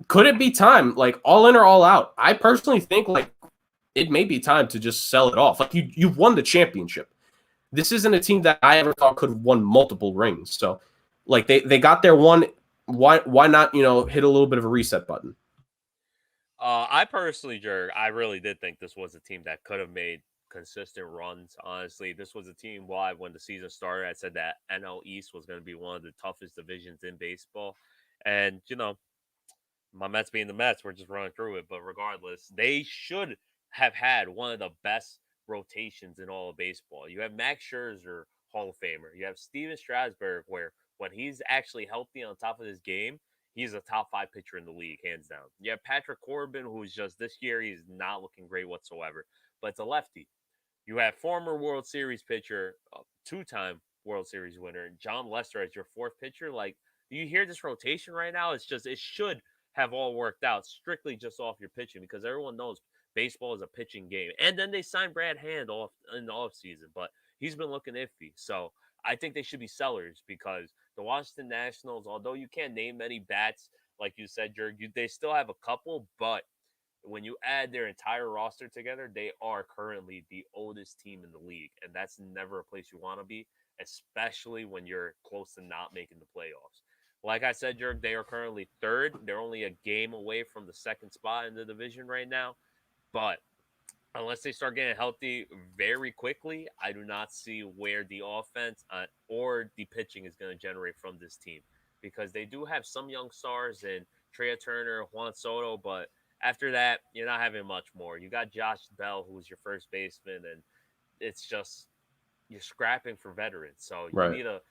Could it be time, like all in or all out? I personally think like it may be time to just sell it off. Like you've won the championship. this isn't a team that I ever thought could have won multiple rings. So, like they got their one. Why not hit a little bit of a reset button? I personally, Jurg, I really did think this was a team that could have made consistent runs. Honestly, this was a team why when the season started, I said that NL East was going to be one of the toughest divisions in baseball. And, my Mets being the Mets, we're just running through it. But regardless, they should have had one of the best rotations in all of baseball. You have Max Scherzer, Hall of Famer. You have Steven Strasburg, where when he's actually healthy on top of his game, he's a top 5 pitcher in the league, hands down. You have Patrick Corbin, who's just this year, he's not looking great whatsoever, but it's a lefty. You have former World Series pitcher, 2-time World Series winner, John Lester as your 4th pitcher. Like, do you hear this rotation right now? It's just, it should have all worked out strictly just off your pitching because everyone knows baseball is a pitching game. And then they signed Brad Hand off in the offseason, but he's been looking iffy. So I think they should be sellers because the Washington Nationals, although you can't name many bats, like you said, Jurg, they still have a couple, but when you add their entire roster together, they are currently the oldest team in the league. And that's never a place you want to be, especially when you're close to not making the playoffs. Like I said, Jurg, they are currently 3rd. They're only a game away from the 2nd spot in the division right now. But unless they start getting healthy very quickly, I do not see where the offense or the pitching is going to generate from this team because they do have some young stars in Trea Turner, Juan Soto, but after that, you're not having much more. You got Josh Bell, who's your first baseman, and it's just you're scrapping for veterans. So you Right. need to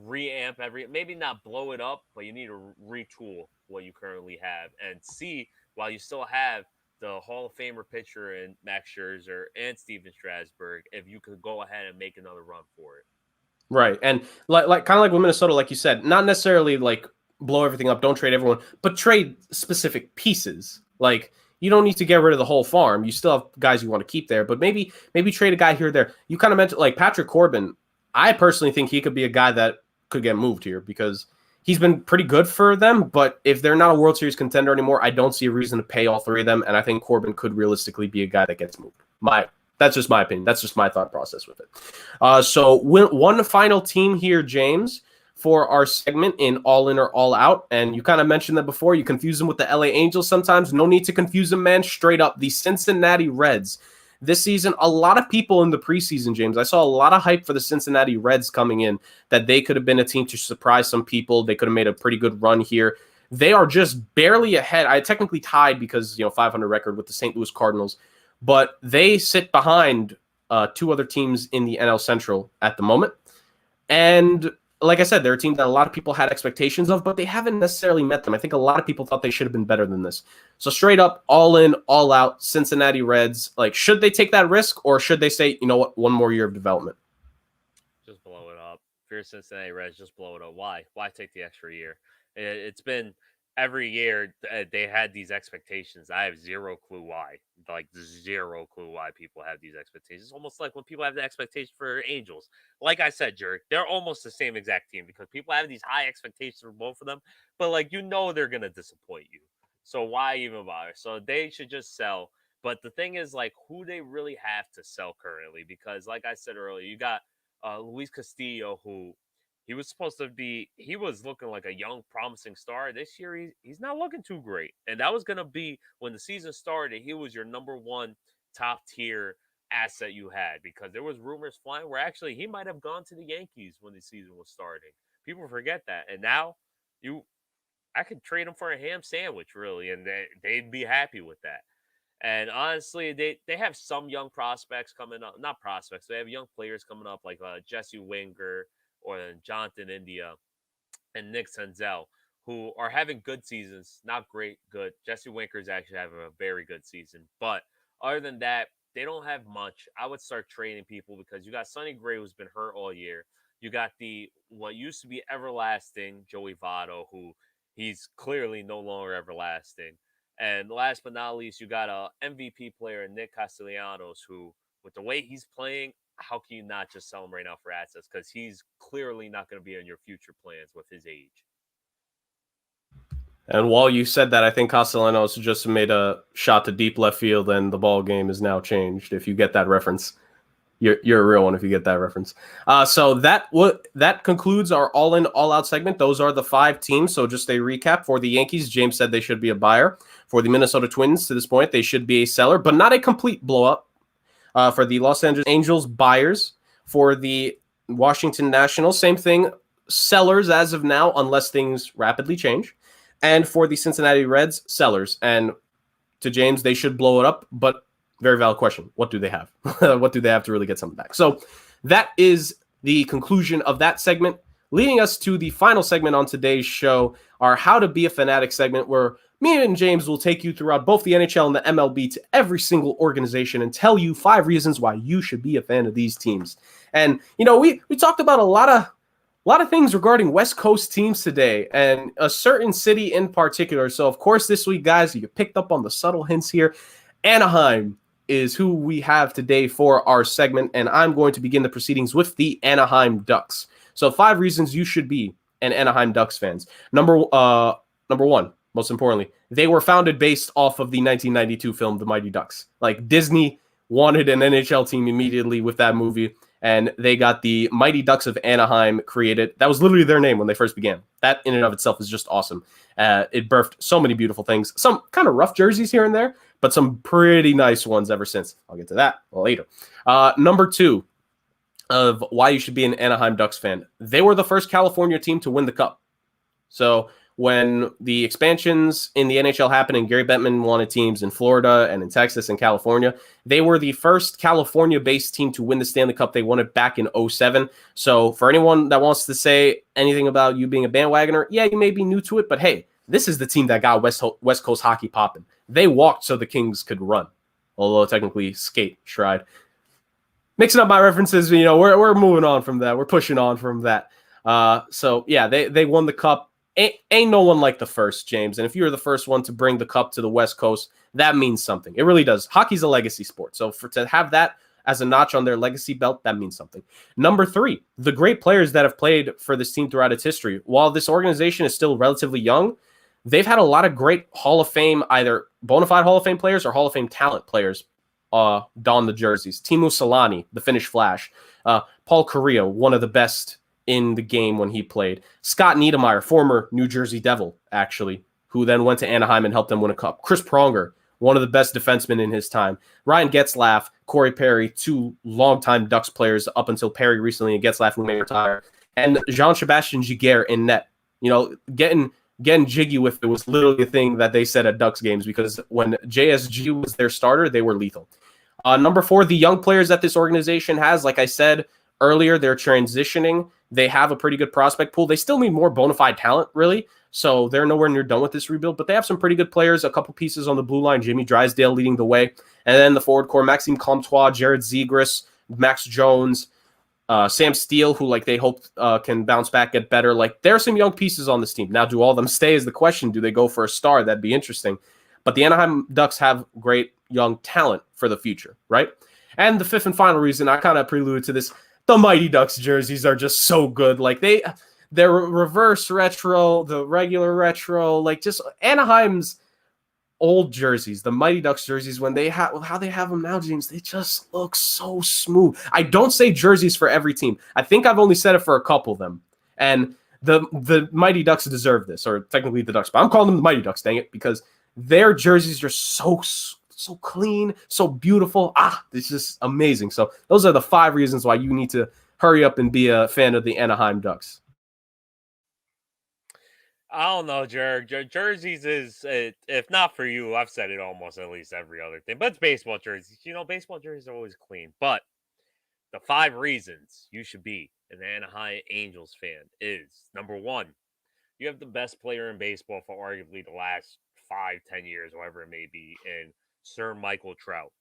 reamp maybe not blow it up, but you need to retool what you currently have and see while you still have the Hall of Famer pitcher and Max Scherzer and Steven Strasburg, if you could go ahead and make another run for it. Right. And like kind of like with Minnesota, like you said, not necessarily like blow everything up, don't trade everyone, but trade specific pieces. Like you don't need to get rid of the whole farm. You still have guys you want to keep there, but maybe trade a guy here or there. You kind of mentioned like Patrick Corbin. I personally think he could be a guy that could get moved here because he's been pretty good for them, but if they're not a World Series contender anymore, I don't see a reason to pay all 3 of them, and I think Corbin could realistically be a guy that gets moved. That's just my opinion. That's just my thought process with it. So one final team here, James, for our segment in All In or All Out. And you kind of mentioned that before. You confuse them with the LA Angels sometimes. No need to confuse them, man. Straight up, the Cincinnati Reds. This season, a lot of people in the preseason, James, I saw a lot of hype for the Cincinnati Reds coming in, that they could have been a team to surprise some people. They could have made a pretty good run here. They are just barely ahead. I technically tied because, 500 record with the St. Louis Cardinals, but they sit behind 2 other teams in the NL Central at the moment. And like I said, they're a team that a lot of people had expectations of, but they haven't necessarily met them. I think a lot of people thought they should have been better than this. So straight up, all in, all out, Cincinnati Reds. Like, should they take that risk, or should they say, you know what, one more year of development? Just blow it up. If you're Cincinnati Reds, just blow it up. Why? Why take the extra year? It's been every year they had these expectations. I have zero clue why. Like zero clue why people have these expectations. It's almost like when people have the expectation for Angels. Like I said, Jurg, they're almost the same exact team because people have these high expectations for both of them, but like they're gonna disappoint you. So why even bother? So they should just sell. But the thing is, like, who they really have to sell currently, because like I said earlier, you got Luis Castillo, who he was looking like a young, promising star. This year, he's not looking too great. And that was going to be, when the season started, he was your number 1 top tier asset you had, because there was rumors flying where actually he might have gone to the Yankees when the season was starting. People forget that. And now I could trade him for a ham sandwich, really, and they'd be happy with that. And honestly, they have some young prospects coming up. Not prospects. They have young players coming up like Jesse Winger or Jonathan India and Nick Senzel, who are having good seasons. Not great, good. Jesse Winker is actually having a very good season. But other than that, they don't have much. I would start trading people because you got Sonny Gray, who's been hurt all year. You got what used to be everlasting Joey Votto, who he's clearly no longer everlasting. And last but not least, you got a MVP player, Nick Castellanos, who, with the way he's playing, how can you not just sell him right now for assets? Because he's clearly not going to be in your future plans with his age. And while you said that, I think Castellanos just made a shot to deep left field, and the ball game is now changed, if you get that reference. You're a real one if you get that reference. So that concludes our all in, all out segment. Those are the 5 teams. So just a recap for the Yankees. James said they should be a buyer. For the Minnesota Twins, to this point, they should be a seller, but not a complete blow up. For the Los Angeles Angels, buyers. For the Washington Nationals, same thing, sellers as of now, unless things rapidly change. And for the Cincinnati Reds, sellers. And to James, they should blow it up, but very valid question. What do they have? What do they have to really get something back? So that is the conclusion of that segment, leading us to the final segment on today's show, our How to Be a Fanatic segment, where me and James will take you throughout both the NHL and the MLB to every single organization and tell you 5 reasons why you should be a fan of these teams. And, we talked about a lot of things regarding West Coast teams today, and a certain city in particular. So, of course, this week, guys, you picked up on the subtle hints here. Anaheim is who we have today for our segment, and I'm going to begin the proceedings with the Anaheim Ducks. So 5 reasons you should be an Anaheim Ducks fans. Number 1, most importantly, they were founded based off of the 1992 film The Mighty Ducks. Like, Disney wanted an NHL team immediately with that movie, and they got the Mighty Ducks of Anaheim created. That was literally their name when they first began. That in and of itself is just awesome. It birthed so many beautiful things. Some kind of rough jerseys here and there, but some pretty nice ones ever since. I'll get to that later. Number 2 of why you should be an Anaheim Ducks fan. They were the first California team to win the Cup. So when the expansions in the NHL happened and Gary Bettman wanted teams in Florida and in Texas and California, they were the first California-based team to win the Stanley Cup. They won it back in 2007. So for anyone that wants to say anything about you being a bandwagoner, yeah, you may be new to it, but hey, this is the team that got West Coast hockey popping. They walked so the Kings could run, although technically skate, stride. Mixing up my references, we're moving on from that. We're pushing on from that. So yeah, they won the Cup. Ain't no one like the first, James. And if you're the first one to bring the Cup to the West Coast, that means something. It really does. Hockey's a legacy sport. So to have that as a notch on their legacy belt, that means something. Number 3, the great players that have played for this team throughout its history. While this organization is still relatively young, they've had a lot of great Hall of Fame, either bona fide Hall of Fame players or Hall of Fame talent players don the jerseys. Teemu Selanne, the Finnish Flash. Paul Kirill, one of the best in the game when he played. Scott Niedermayer, former New Jersey Devil, actually, who then went to Anaheim and helped them win a cup. Chris Pronger, one of the best defensemen in his time. Ryan Getzlaf, Corey Perry, 2 longtime Ducks players up until Perry recently, and Getzlaf, who may retire. And Jean-Sebastien Giguère in net. Getting jiggy with it was literally a thing that they said at Ducks games, because when JSG was their starter, they were lethal. Number 4, the young players that this organization has, like I said earlier, they're transitioning. They have a pretty good prospect pool. They still need more bona fide talent, really. So they're nowhere near done with this rebuild, but they have some pretty good players, a couple pieces on the blue line, Jamie Drysdale leading the way. And then the forward core, Maxime Comtois, Jared Zegras, Max Jones, Sam Steele, who they hope can bounce back, get better. There are some young pieces on this team. Now, do all of them stay is the question. Do they go for a star? That'd be interesting. But the Anaheim Ducks have great young talent for the future, right? And the 5th and final reason, I kind of preluded to this, the Mighty Ducks jerseys are just so good. Their reverse retro, the regular retro, just Anaheim's old jerseys, the Mighty Ducks jerseys, when they have how they have them now, James, they just look so smooth. I don't say jerseys for every team. I think I've only said it for a couple of them. And the Mighty Ducks deserve this, or technically the Ducks, but I'm calling them the Mighty Ducks, dang it, because their jerseys are so clean, so beautiful. It's just amazing. So those are the 5 reasons why you need to hurry up and be a fan of the Anaheim Ducks. I don't know, Jurg. Jerseys is, if not for you, I've said it almost at least every other thing, but it's baseball jerseys. Baseball jerseys are always clean. But the 5 reasons you should be an Anaheim Angels fan is, number 1, you have the best player in baseball for arguably the last 5-10 years, whatever it may be, in Sir Michael Trout.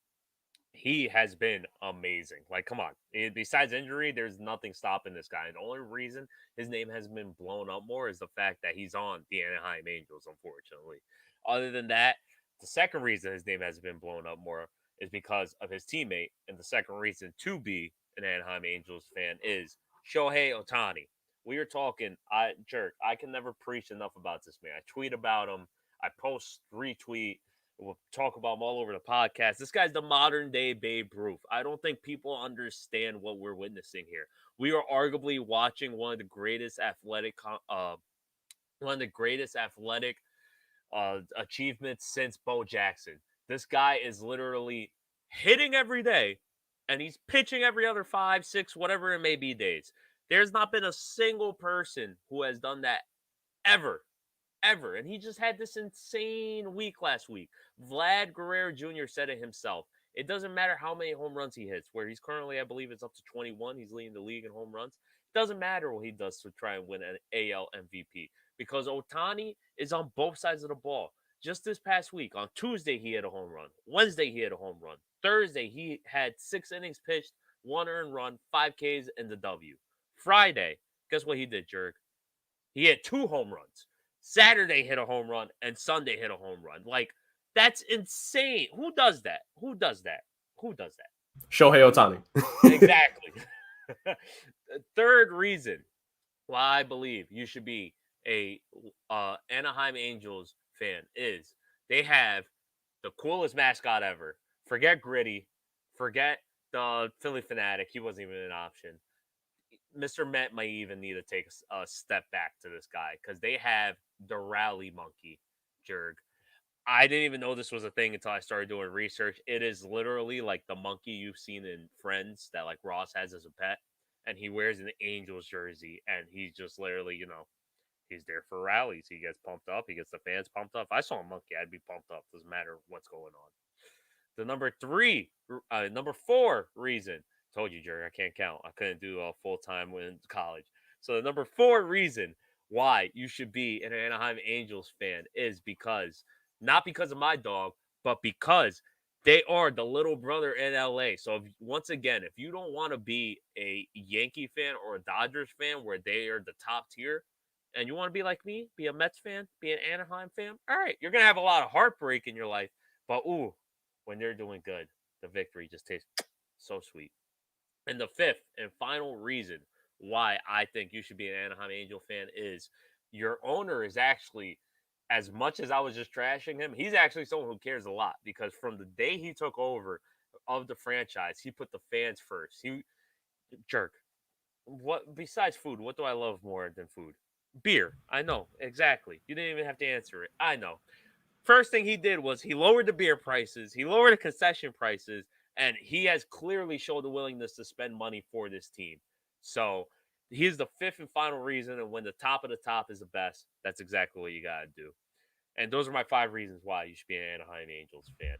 He has been amazing. Come on. Besides injury, there's nothing stopping this guy. And the only reason his name hasn't been blown up more is the fact that he's on the Anaheim Angels, unfortunately. Other than that, the second reason his name hasn't been blown up more is because of his teammate. And the second reason to be an Anaheim Angels fan is Shohei Ohtani. We are talking, Jurg, I can never preach enough about this man. I tweet about him. I retweet We'll talk about him all over the podcast. This guy's the modern day Babe Ruth. I don't think people understand what we're witnessing here. We are arguably watching one of the greatest athletic achievements since Bo Jackson. This guy is literally hitting every day, and he's pitching every other 5, 6, whatever it may be days. There's not been a single person who has done that ever. Ever. And he just had this insane week last week. Vlad Guerrero Jr. said it himself. It doesn't matter how many home runs he hits, where he's currently, I believe it's up to 21. He's leading the league in home runs. It doesn't matter what he does to try and win an AL MVP because Ohtani is on both sides of the ball. Just this past week, on Tuesday, he hit a home run. Wednesday, he hit a home run. Thursday, he had 6 innings pitched, 1 earned run, 5 Ks, and the W. Friday, guess what he did, Jurg? He hit 2 home runs. Saturday hit a home run, and Sunday hit a home run. Like, that's insane. Who does that? Who does that? Who does that? Shohei Ohtani. Exactly. The third reason why I believe you should be a Anaheim Angels fan is they have the coolest mascot ever. Forget Gritty. Forget the Philly Fanatic. He wasn't even an option. Mr. Met might even need to take a step back to this guy because they have the rally monkey, Jurg. I didn't even know this was a thing until I started doing research. It is literally like the monkey you've seen in Friends that like Ross has as a pet, and he wears an Angels jersey, and he's just literally, he's there for rallies. He gets pumped up. He gets the fans pumped up. If I saw a monkey, I'd be pumped up. Doesn't matter what's going on. The number 4 reason. Told you, Jerry, I can't count. I couldn't do a full-time in college. So the number 4 reason why you should be an Anaheim Angels fan is not because of my dog, but because they are the little brother in LA. So once again, if you don't want to be a Yankee fan or a Dodgers fan where they are the top tier, and you want to be like me, be a Mets fan, be an Anaheim fan, all right, you're going to have a lot of heartbreak in your life. But, when they're doing good, the victory just tastes so sweet. And the 5th and final reason why I think you should be an Anaheim Angel fan is your owner is actually, as much as I was just trashing him, he's actually someone who cares a lot because from the day he took over of the franchise, he put the fans first. Jerk. What besides food, what do I love more than food? Beer. I know, exactly. You didn't even have to answer it. I know. First thing he did was he lowered the beer prices, he lowered the concession prices, and he has clearly showed the willingness to spend money for this team. So he's the 5th and final reason. And when the top of the top is the best, that's exactly what you got to do. And those are my 5 reasons why you should be an Anaheim Angels fan.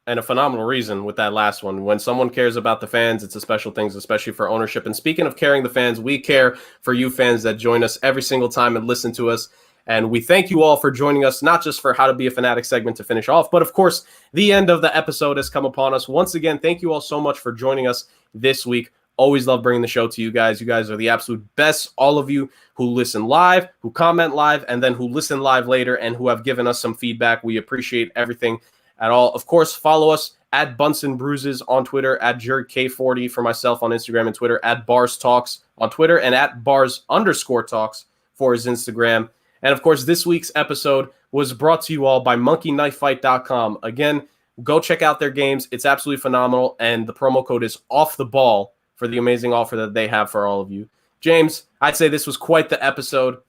And a phenomenal reason with that last one. When someone cares about the fans, it's a special thing, especially for ownership. And speaking of caring the fans, we care for you fans that join us every single time and listen to us. And we thank you all for joining us, not just for How to Be a Fanatic segment to finish off, but of course, the end of the episode has come upon us. Once again, thank you all so much for joining us this week. Always love bringing the show to you guys. You guys are the absolute best. All of you who listen live, who comment live, and then who listen live later and who have given us some feedback. We appreciate everything at all. Of course, follow us at Bunts&Bruises on Twitter, at Jurg K40 for myself on Instagram and Twitter, at Bars Talks on Twitter, and at Bars_Talks for his Instagram. And of course, this week's episode was brought to you all by monkeyknifefight.com. Again, go check out their games. It's absolutely phenomenal. And the promo code is off the ball for the amazing offer that they have for all of you. James, I'd say this was quite the episode.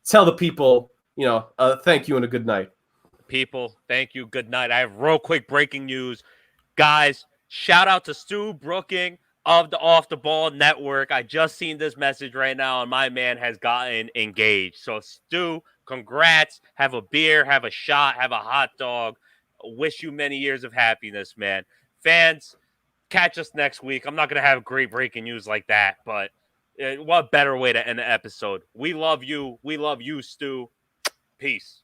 Tell the people, thank you and a good night. People, thank you. Good night. I have real quick breaking news. Guys, shout out to Stu Brooking of the Off the Ball Network. I just seen this message right now, and my man has gotten engaged. So, Stu, congrats. Have a beer, have a shot, have a hot dog. Wish you many years of happiness, man. Fans, catch us next week. I'm not going to have great breaking news like that, but what better way to end the episode? We love you. We love you, Stu. Peace.